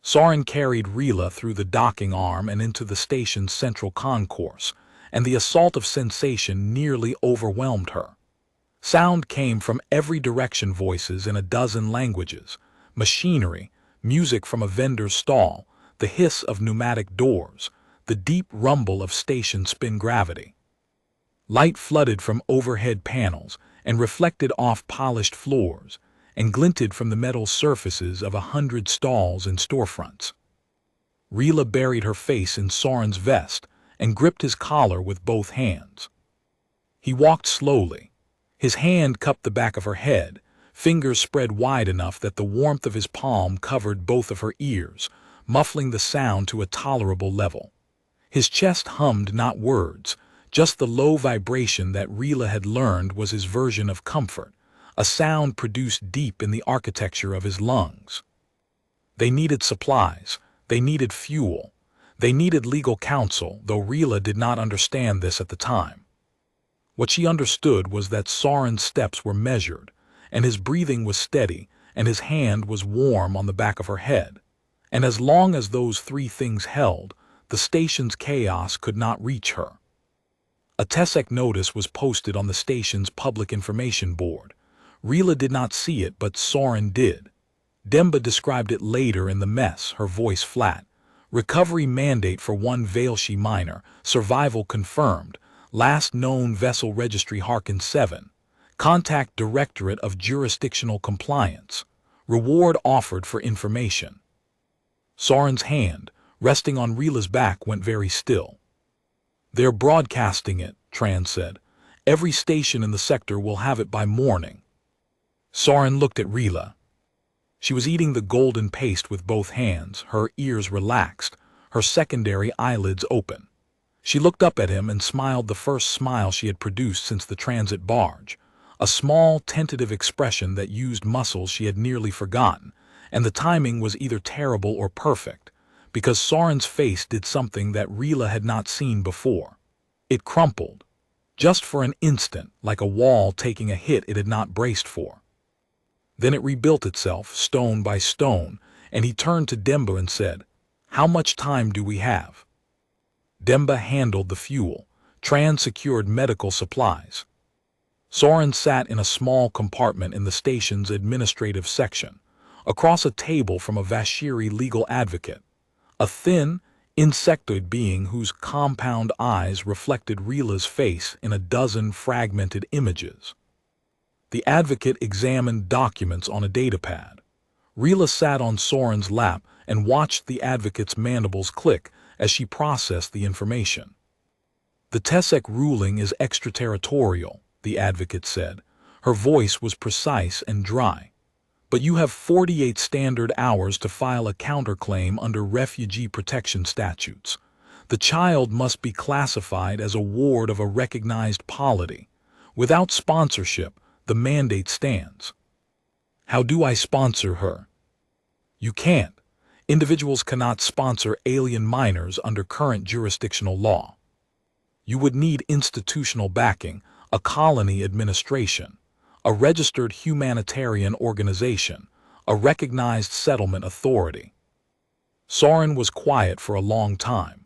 Soren carried Rila through the docking arm and into the station's central concourse, and the assault of sensation nearly overwhelmed her. Sound came from every direction, voices in a dozen languages, machinery, music from a vendor's stall, the hiss of pneumatic doors, the deep rumble of station spin gravity. Light flooded from overhead panels and reflected off polished floors, and glinted from the metal surfaces of 100 stalls and storefronts. Rila buried her face in Soren's vest and gripped his collar with both hands. He walked slowly. His hand cupped the back of her head, fingers spread wide enough that the warmth of his palm covered both of her ears, muffling the sound to a tolerable level. His chest hummed not words, just the low vibration that Rila had learned was his version of comfort, a sound produced deep in the architecture of his lungs. They needed supplies, they needed fuel, they needed legal counsel, though Rila did not understand this at the time. What she understood was that Soren's steps were measured, and his breathing was steady, and his hand was warm on the back of her head. And as long as those three things held, the station's chaos could not reach her. A TESEC notice was posted on the station's public information board. Rila did not see it, but Soren did. Demba described it later in the mess, her voice flat. Recovery mandate for one Vailshi miner, survival confirmed, last known vessel registry Harkin 7. Contact Directorate of Jurisdictional Compliance. Reward offered for information. Soren's hand, resting on Rila's back, went very still. They're broadcasting it, Tran said. Every station in the sector will have it by morning. Soren looked at Rila. She was eating the golden paste with both hands, her ears relaxed, her secondary eyelids open. She looked up at him and smiled, the first smile she had produced since the transit barge, a small, tentative expression that used muscles she had nearly forgotten, and the timing was either terrible or perfect, because Soren's face did something that Rila had not seen before. It crumpled, just for an instant, like a wall taking a hit it had not braced for. Then it rebuilt itself, stone by stone, and he turned to Demba and said, "How much time do we have?" Demba handled the fuel. Tran secured medical supplies. Soren sat in a small compartment in the station's administrative section, across a table from a Vashiri legal advocate, a thin, insectoid being whose compound eyes reflected Rila's face in a dozen fragmented images. The advocate examined documents on a datapad. Rila sat on Soren's lap and watched the advocate's mandibles click as she processed the information. "The TESEC ruling is extraterritorial," the advocate said. Her voice was precise and dry. "But you have 48 standard hours to file a counterclaim under refugee protection statutes. The child must be classified as a ward of a recognized polity. Without sponsorship, the mandate stands." "How do I sponsor her?" "You can't. Individuals cannot sponsor alien minors under current jurisdictional law. You would need institutional backing, a colony administration, a registered humanitarian organization, a recognized settlement authority." Soren was quiet for a long time.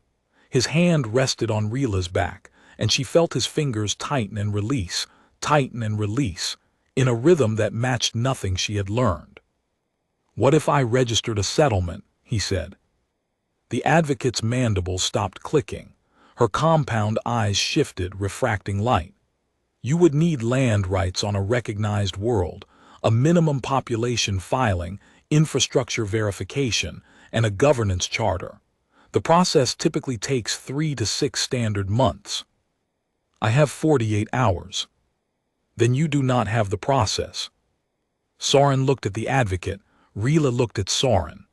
His hand rested on Rila's back, and she felt his fingers tighten and release, in a rhythm that matched nothing she had learned. "What if I registered a settlement?" he said. The advocate's mandibles stopped clicking. Her compound eyes shifted, refracting light. "You would need land rights on a recognized world, a minimum population filing, infrastructure verification, and a governance charter. The process typically takes 3 to 6 standard months." "I have 48 hours. "Then you do not have the process." Soren looked at the advocate. Rila looked at Soren.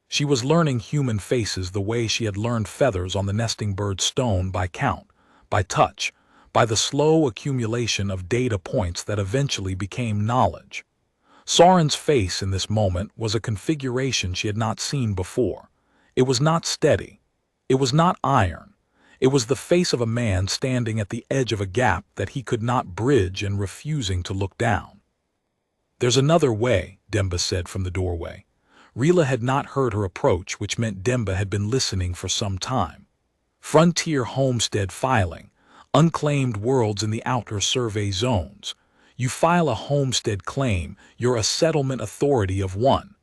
She was learning human faces the way she had learned feathers on the nesting bird stone, by count, by touch, by the slow accumulation of data points that eventually became knowledge. Soren's face in this moment was a configuration she had not seen before. It was not steady. It was not iron. It was the face of a man standing at the edge of a gap that he could not bridge and refusing to look down. "There's another way," Demba said from the doorway. Rila had not heard her approach, which meant Demba had been listening for some time. "Frontier homestead filing, unclaimed worlds in the outer survey zones. You file a homestead claim, you're a settlement authority of one.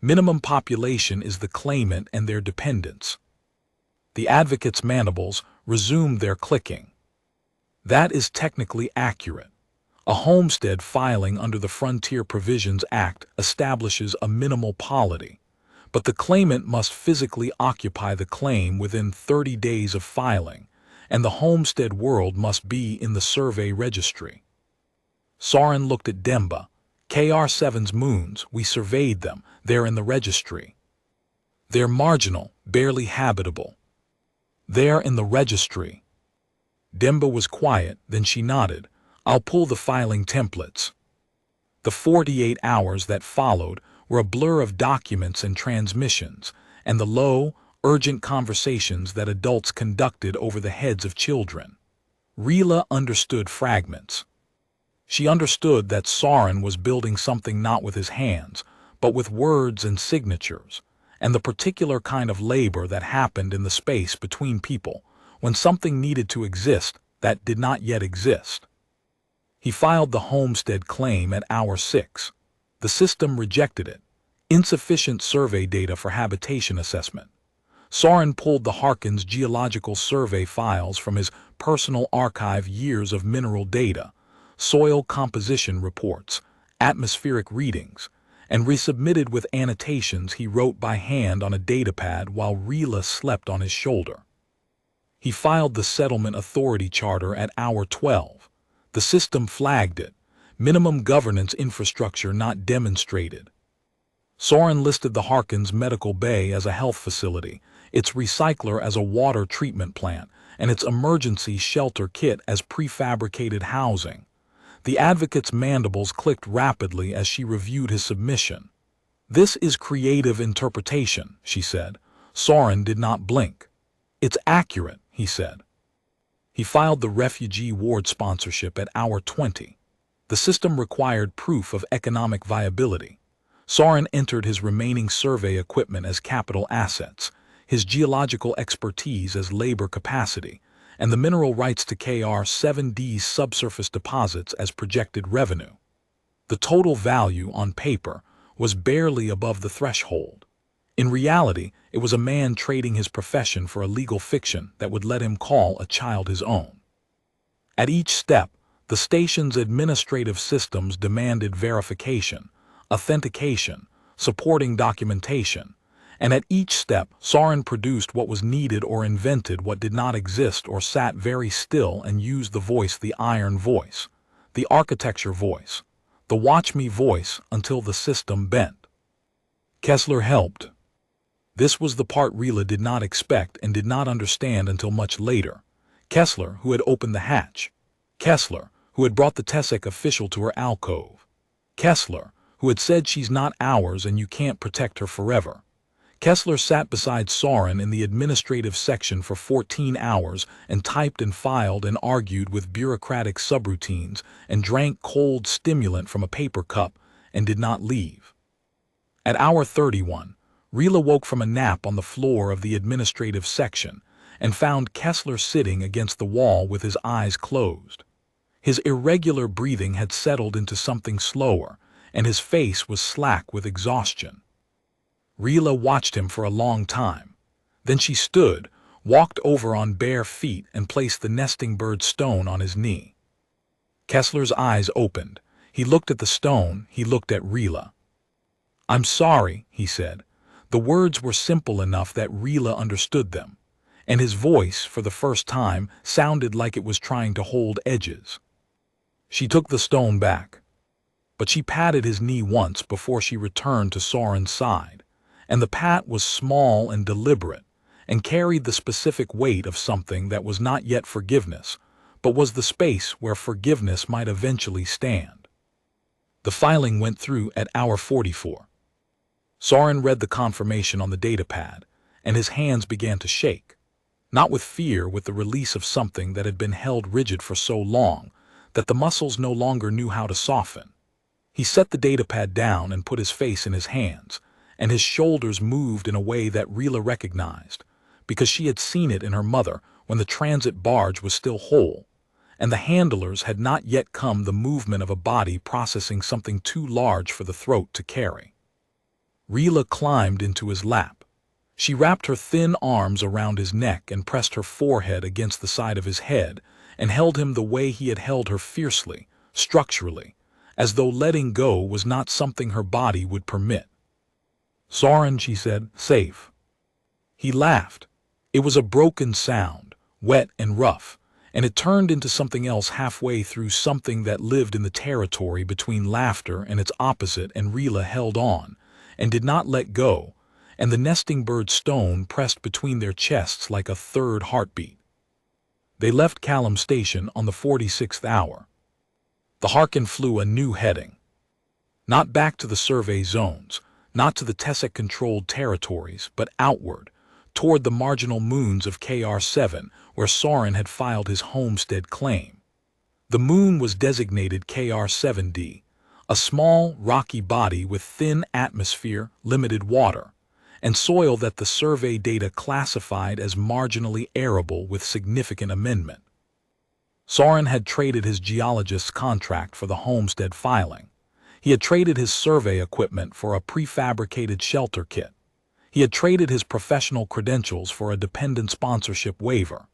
Minimum population is the claimant and their dependents." The advocate's mandibles resumed their clicking. "That is technically accurate. A homestead filing under the Frontier Provisions Act establishes a minimal polity, but the claimant must physically occupy the claim within 30 days of filing, and the homestead world must be in the survey registry." Soren looked at Demba. "KR7's moons, we surveyed them, they're in the registry." "They're marginal, barely habitable." "They're in the registry." Demba was quiet, then she nodded. "I'll pull the filing templates." The 48 hours that followed were a blur of documents and transmissions, and the low, urgent conversations that adults conducted over the heads of children. Rila understood fragments. She understood that Soren was building something not with his hands, but with words and signatures, and the particular kind of labor that happened in the space between people when something needed to exist that did not yet exist. He filed the Homestead claim at hour 6. The system rejected it. Insufficient survey data for habitation assessment. Soren pulled the Harkins geological survey files from his personal archive, years of mineral data, soil composition reports, atmospheric readings, and resubmitted with annotations he wrote by hand on a datapad while Rila slept on his shoulder. He filed the Settlement Authority Charter at hour 12. The system flagged it. Minimum governance infrastructure not demonstrated. Soren listed the Harkins Medical Bay as a health facility, its recycler as a water treatment plant, and its emergency shelter kit as prefabricated housing. The advocate's mandibles clicked rapidly as she reviewed his submission. "This is creative interpretation," she said. Soren did not blink. "It's accurate," he said. He filed the refugee ward sponsorship at hour 20. The system required proof of economic viability. Soren entered his remaining survey equipment as capital assets, his geological expertise as labor capacity, and the mineral rights to KR-7D's subsurface deposits as projected revenue. The total value on paper was barely above the threshold. In reality, it was a man trading his profession for a legal fiction that would let him call a child his own. At each step, the station's administrative systems demanded verification, authentication, supporting documentation, and at each step, Soren produced what was needed or invented what did not exist, or sat very still and used the voice, the iron voice, the architecture voice, the watch me voice, until the system bent. Kessler helped. This was the part Rila did not expect and did not understand until much later. Kessler, who had opened the hatch. Kessler, who had brought the Tessek official to her alcove. Kessler, who had said she's not ours and you can't protect her forever. Kessler sat beside Soren in the administrative section for 14 hours and typed and filed and argued with bureaucratic subroutines and drank cold stimulant from a paper cup and did not leave. At hour 31, Rila woke from a nap on the floor of the administrative section and found Kessler sitting against the wall with his eyes closed. His irregular breathing had settled into something slower, and his face was slack with exhaustion. Rila watched him for a long time. Then she stood, walked over on bare feet, and placed the nesting bird stone on his knee. Kessler's eyes opened. He looked at the stone, he looked at Rila. "I'm sorry," he said. The words were simple enough that Rila understood them, and his voice, for the first time, sounded like it was trying to hold edges. She took the stone back, but she patted his knee once before she returned to Soren's side, and the pat was small and deliberate, and carried the specific weight of something that was not yet forgiveness, but was the space where forgiveness might eventually stand. The filing went through at hour 44. Soren read the confirmation on the datapad, and his hands began to shake. Not with fear, with the release of something that had been held rigid for so long that the muscles no longer knew how to soften. He set the datapad down and put his face in his hands, and his shoulders moved in a way that Rila recognized, because she had seen it in her mother when the transit barge was still whole, and the handlers had not yet come, the movement of a body processing something too large for the throat to carry. Rila climbed into his lap. She wrapped her thin arms around his neck and pressed her forehead against the side of his head and held him the way he had held her, fiercely, structurally, as though letting go was not something her body would permit. "Soren," she said, "safe." He laughed. It was a broken sound, wet and rough, and it turned into something else halfway through, something that lived in the territory between laughter and its opposite, and Rila held on and did not let go, and the nesting bird stone pressed between their chests like a third heartbeat. They left Callum Station on the 46th hour. The Harkin flew a new heading. Not back to the survey zones, not to the Tessec-controlled territories, but outward, toward the marginal moons of KR7, where Soren had filed his Homestead claim. The moon was designated KR7d, a small, rocky body with thin atmosphere, limited water, and soil that the survey data classified as marginally arable with significant amendment. Soren had traded his geologist's contract for the Homestead filing. He had traded his survey equipment for a prefabricated shelter kit. He had traded his professional credentials for a dependent sponsorship waiver.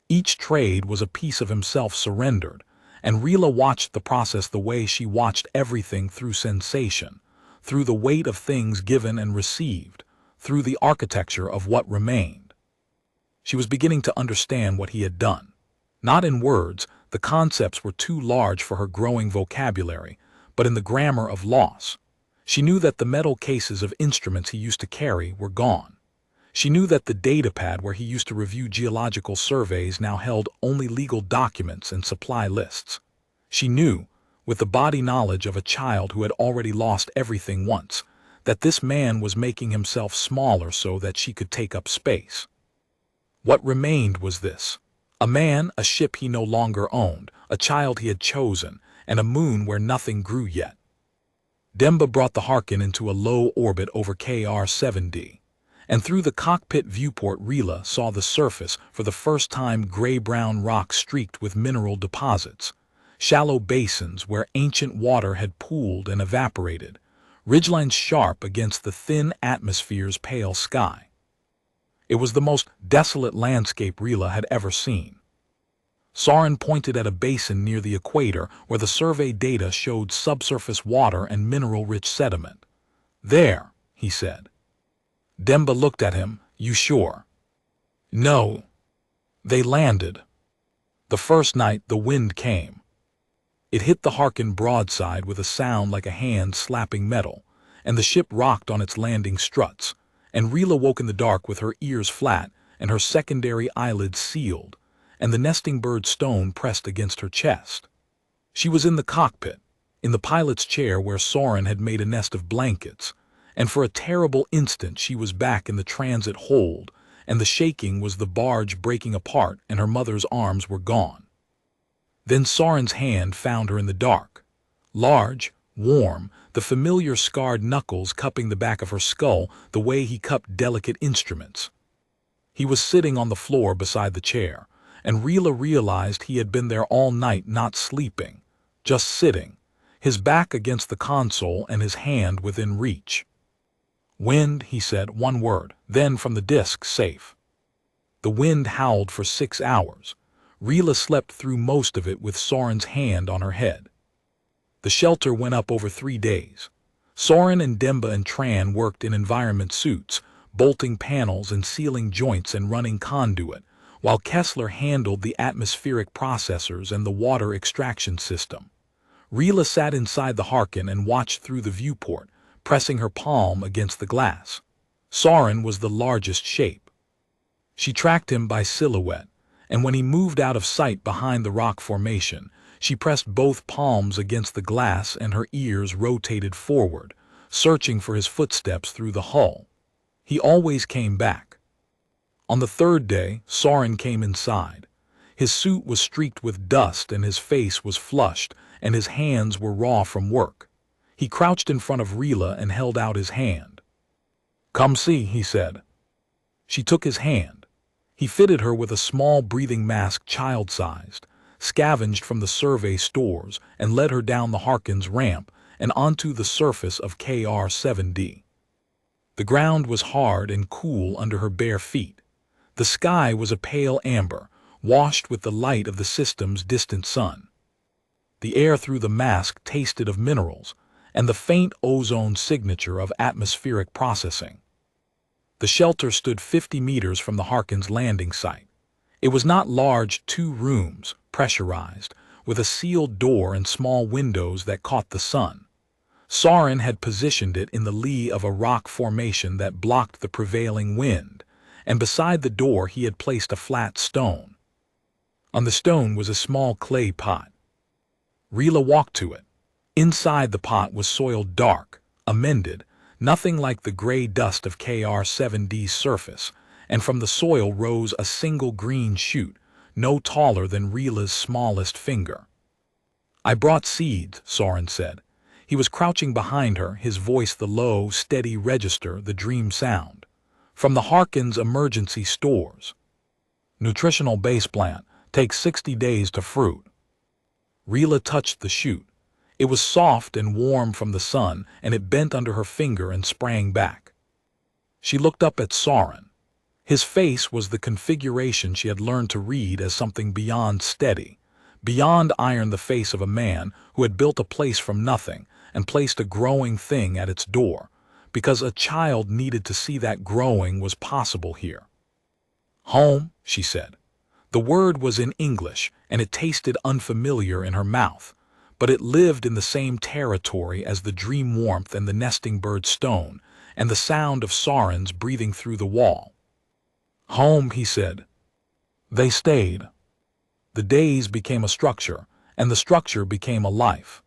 Each trade was a piece of himself surrendered, and Rila watched the process the way she watched everything through sensation, through the weight of things given and received, through the architecture of what remained. She was beginning to understand what he had done. Not in words, the concepts were too large for her growing vocabulary, but in the grammar of loss. She knew that the metal cases of instruments he used to carry were gone. She knew that the datapad where he used to review geological surveys now held only legal documents and supply lists. She knew, with the body knowledge of a child who had already lost everything once, that this man was making himself smaller so that she could take up space. What remained was this: a man, a ship he no longer owned, a child he had chosen, and a moon where nothing grew yet. Demba brought the Harkin into a low orbit over KR7d, and through the cockpit viewport Rila saw the surface for the first time: gray-brown rock streaked with mineral deposits, shallow basins where ancient water had pooled and evaporated, ridgelines sharp against the thin atmosphere's pale sky. It was the most desolate landscape Rila had ever seen. Soren pointed at a basin near the equator where the survey data showed subsurface water and mineral-rich sediment. "There," he said. Demba looked at him. "You sure?" "No." They landed. The first night the wind came. It hit the Harkin broadside with a sound like a hand slapping metal, and the ship rocked on its landing struts, and Rila woke in the dark with her ears flat and her secondary eyelids sealed, and the nesting bird stone pressed against her chest. She was in the cockpit, in the pilot's chair where Soren had made a nest of blankets, and for a terrible instant she was back in the transit hold, and the shaking was the barge breaking apart and her mother's arms were gone. Then Soren's hand found her in the dark. Large, warm, the familiar scarred knuckles cupping the back of her skull the way he cupped delicate instruments. He was sitting on the floor beside the chair, and Rila realized he had been there all night, not sleeping, just sitting, his back against the console and his hand within reach. "Wind," he said, one word, then from the disk, "safe." The wind howled for 6 hours. Rila slept through most of it with Soren's hand on her head. The shelter went up over 3 days. Soren and Demba and Tran worked in environment suits, bolting panels and sealing joints and running conduit, while Kessler handled the atmospheric processors and the water extraction system. Rila sat inside the Harkin and watched through the viewport, pressing her palm against the glass. Soren was the largest shape. She tracked him by silhouette, and when he moved out of sight behind the rock formation, she pressed both palms against the glass and her ears rotated forward, searching for his footsteps through the hull. He always came back. On the 3rd day, Soren came inside. His suit was streaked with dust and his face was flushed, and his hands were raw from work. He crouched in front of Rila and held out his hand. "Come see," he said. She took his hand. He fitted her with a small breathing mask child-sized, scavenged from the survey stores, and led her down the Harkin's ramp and onto the surface of KR7d. The ground was hard and cool under her bare feet. The sky was a pale amber, washed with the light of the system's distant sun. The air through the mask tasted of minerals and the faint ozone signature of atmospheric processing. The shelter stood 50 meters from the Harkin's landing site. It was not large, 2 rooms, pressurized, with a sealed door and small windows that caught the sun. Soren had positioned it in the lee of a rock formation that blocked the prevailing wind, and beside the door he had placed a flat stone. On the stone was a small clay pot. Rila walked to it. Inside the pot was soil dark, amended, nothing like the gray dust of KR7D's surface, and from the soil rose a single green shoot, no taller than Rila's smallest finger. "I brought seeds," Soren said. He was crouching behind her, his voice the low, steady register, the dream sound. "From the Harkin's emergency stores. Nutritional base plant, takes 60 days to fruit." Rila touched the shoot. It was soft and warm from the sun, and it bent under her finger and sprang back. She looked up at Soren. His face was the configuration she had learned to read as something beyond steady, beyond iron, the face of a man who had built a place from nothing and placed a growing thing at its door, because a child needed to see that growing was possible here. "Home," she said. The word was in English, and it tasted unfamiliar in her mouth, but it lived in the same territory as the dream warmth and the nesting bird stone, and the sound of Soren's breathing through the wall. "Home," he said. They stayed. The days became a structure, and the structure became a life.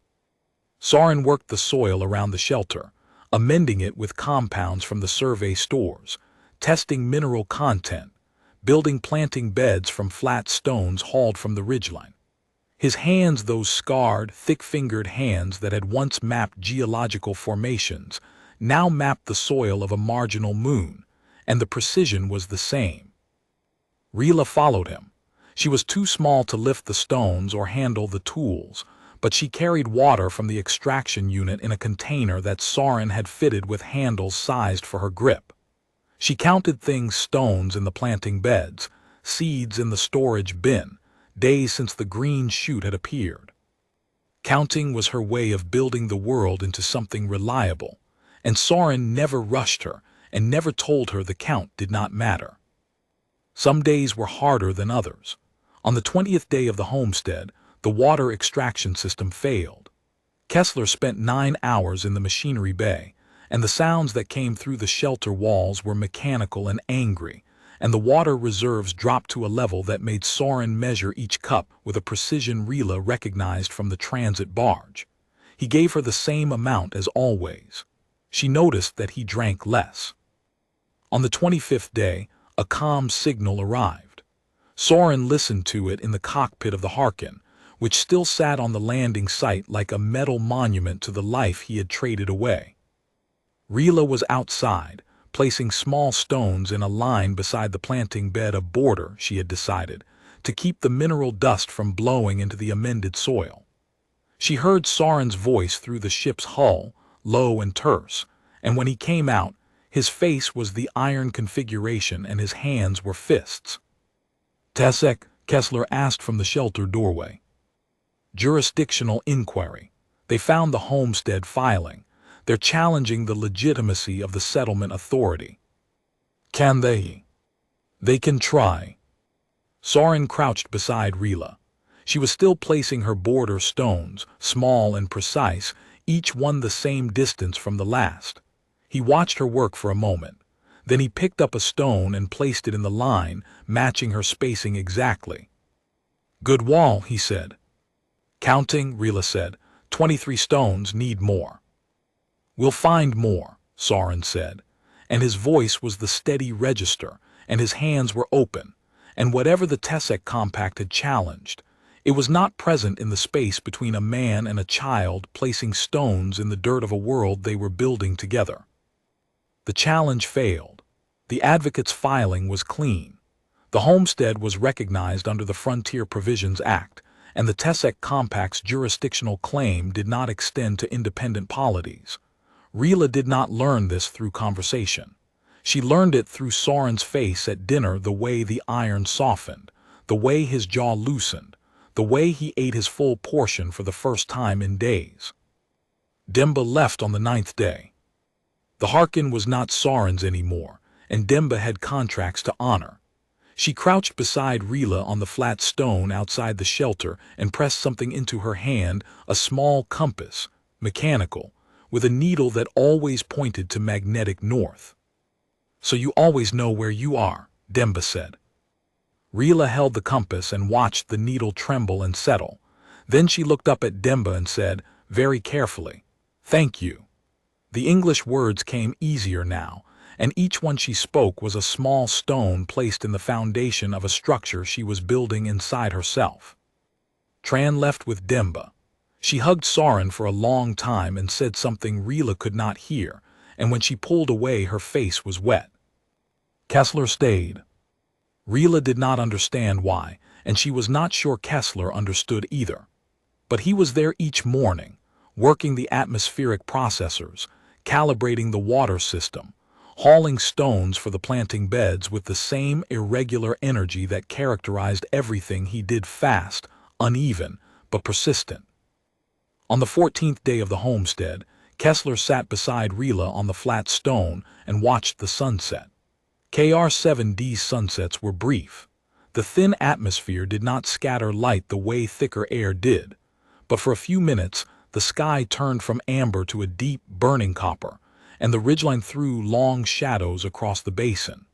Soren worked the soil around the shelter, amending it with compounds from the survey stores, testing mineral content, building planting beds from flat stones hauled from the ridgeline. His hands, those scarred, thick-fingered hands that had once mapped geological formations, now mapped the soil of a marginal moon, and the precision was the same. Rila followed him. She was too small to lift the stones or handle the tools, but she carried water from the extraction unit in a container that Soren had fitted with handles sized for her grip. She counted things: stones in the planting beds, seeds in the storage bin, days since the green shoot had appeared. Counting was her way of building the world into something reliable, and Soren never rushed her and never told her the count did not matter. Some days were harder than others. On the 20th day of the homestead, the water extraction system failed. Kessler spent 9 hours in the machinery bay, and the sounds that came through the shelter walls were mechanical and angry, and the water reserves dropped to a level that made Soren measure each cup with a precision Rila recognized from the transit barge. He gave her the same amount as always. She noticed that he drank less. On the 25th day, a calm signal arrived. Soren listened to it in the cockpit of the Harkin, which still sat on the landing site like a metal monument to the life he had traded away. Rila was outside, placing small stones in a line beside the planting bed, a border, she had decided, to keep the mineral dust from blowing into the amended soil. She heard Soren's voice through the ship's hull, low and terse, and when he came out, his face was the iron configuration and his hands were fists. "Tesek?" Kessler asked from the shelter doorway. "Jurisdictional inquiry. They found the Homestead filing. They're challenging the legitimacy of the settlement authority." "Can they?" "They can try." Soren crouched beside Rila. She was still placing her border stones, small and precise, each one the same distance from the last. He watched her work for a moment. Then he picked up a stone and placed it in the line, matching her spacing exactly. "Good wall," he said. "Counting," Rila said. 23 stones, need more." "We'll find more," Soren said, and his voice was the steady register, and his hands were open, and whatever the Tesek compact had challenged, it was not present in the space between a man and a child placing stones in the dirt of a world they were building together. The challenge failed. The advocate's filing was clean. The Homestead was recognized under the Frontier Provisions Act, and the Tesek Compact's jurisdictional claim did not extend to independent polities. Rila did not learn this through conversation. She learned it through Soren's face at dinner, the way the iron softened, the way his jaw loosened, the way he ate his full portion for the first time in days. Demba left on the 9th day. The Harkin was not Soren's anymore, and Demba had contracts to honor. She crouched beside Rila on the flat stone outside the shelter and pressed something into her hand, a small compass, mechanical, with a needle that always pointed to magnetic north. "So you always know where you are," Demba said. Rila held the compass and watched the needle tremble and settle. Then she looked up at Demba and said, very carefully. "Thank you." The English words came easier now, and each one she spoke was a small stone placed in the foundation of a structure she was building inside herself. Tran left with Demba. She hugged Soren for a long time and said something Rila could not hear, and when she pulled away her face was wet. Kessler stayed. Rila did not understand why, and she was not sure Kessler understood either. But he was there each morning, working the atmospheric processors, calibrating the water system, hauling stones for the planting beds with the same irregular energy that characterized everything he did: fast, uneven, but persistent. On the 14th day of the homestead, Kessler sat beside Rila on the flat stone and watched the sunset. KR-7D's sunsets were brief. The thin atmosphere did not scatter light the way thicker air did, but for a few minutes the sky turned from amber to a deep, burning copper, and the ridgeline threw long shadows across the basin.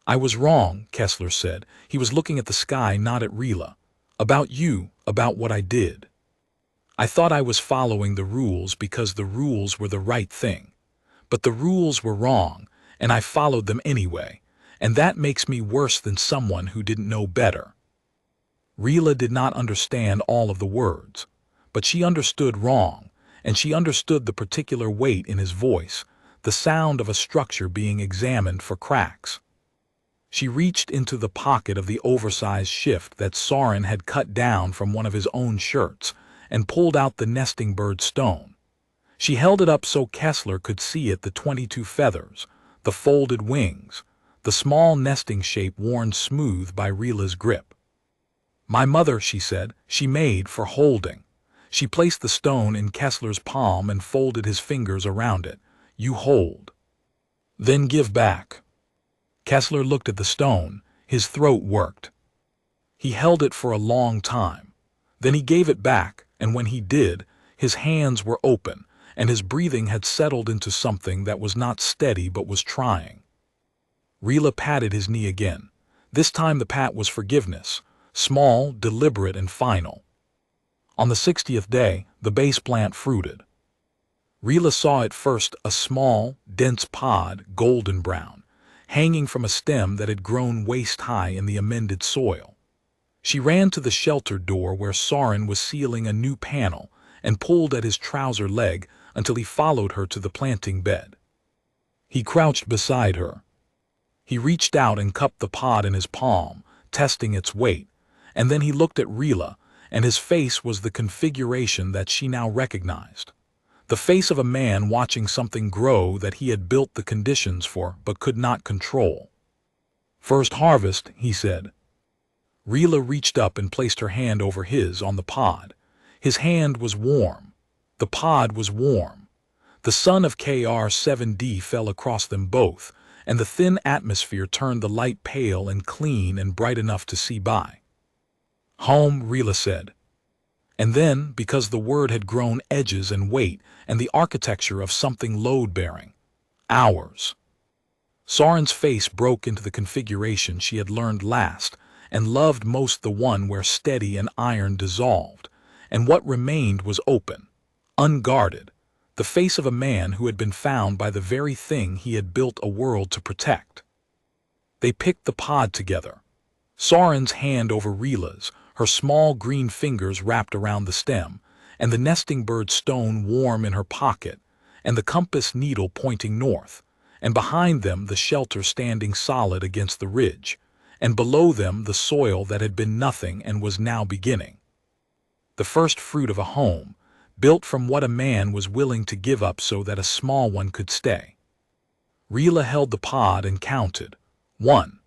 "I was wrong," Kessler said. He was looking at the sky, not at Rila. "About you, about what I did. I thought I was following the rules because the rules were the right thing. But the rules were wrong, and I followed them anyway, and that makes me worse than someone who didn't know better." Rila did not understand all of the words, but she understood wrong, and she understood the particular weight in his voice, the sound of a structure being examined for cracks. She reached into the pocket of the oversized shift that Soren had cut down from one of his own shirts and pulled out the nesting bird stone. She held it up so Kessler could see it: the 22 feathers, the folded wings, the small nesting shape worn smooth by Rila's grip. "My mother," she said, "she made for holding." She placed the stone in Kessler's palm and folded his fingers around it. "You hold. Then give back." Kessler looked at the stone. His throat worked. He held it for a long time. Then he gave it back, and when he did, his hands were open, and his breathing had settled into something that was not steady but was trying. Rila patted his knee again. This time the pat was forgiveness, small, deliberate, and final. On the 60th day, the base plant fruited. Rila saw at first a small, dense pod, golden brown, hanging from a stem that had grown waist-high in the amended soil. She ran to the shelter door where Soren was sealing a new panel and pulled at his trouser leg until he followed her to the planting bed. He crouched beside her. He reached out and cupped the pod in his palm, testing its weight, and then he looked at Rila, and his face was the configuration that she now recognized. The face of a man watching something grow that he had built the conditions for but could not control. "First harvest," he said. Rila reached up and placed her hand over his on the pod. His hand was warm. The pod was warm. The sun of KR-7D fell across them both, and the thin atmosphere turned the light pale and clean and bright enough to see by. "Home," Rila said. And then, because the word had grown edges and weight and the architecture of something load-bearing, "ours." Soren's face broke into the configuration she had learned last and loved most, the one where steady and iron dissolved, and what remained was open, unguarded, the face of a man who had been found by the very thing he had built a world to protect. They picked the pod together. Soren's hand over Rila's, her small green fingers wrapped around the stem, and the nesting bird stone warm in her pocket, and the compass needle pointing north, and behind them the shelter standing solid against the ridge, and below them the soil that had been nothing and was now beginning. The first fruit of a home, built from what a man was willing to give up so that a small one could stay. Rila held the pod and counted. 1.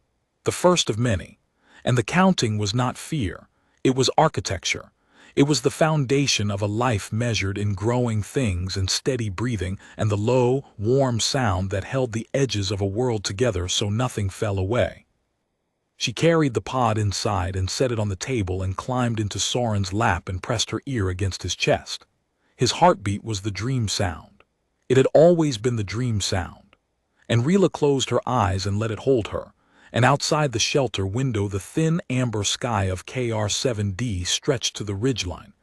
The first of many. And the counting was not fear. It was architecture. It was the foundation of a life measured in growing things and steady breathing and the low, warm sound that held the edges of a world together so nothing fell away. She carried the pod inside and set it on the table and climbed into Soren's lap and pressed her ear against his chest. His heartbeat was the dream sound. It had always been the dream sound. And Rila closed her eyes and let it hold her. And outside the shelter window the thin amber sky of KR-7D stretched to the ridgeline,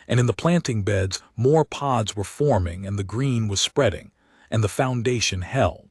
and in the planting beds more pods were forming and the green was spreading, and the foundation held.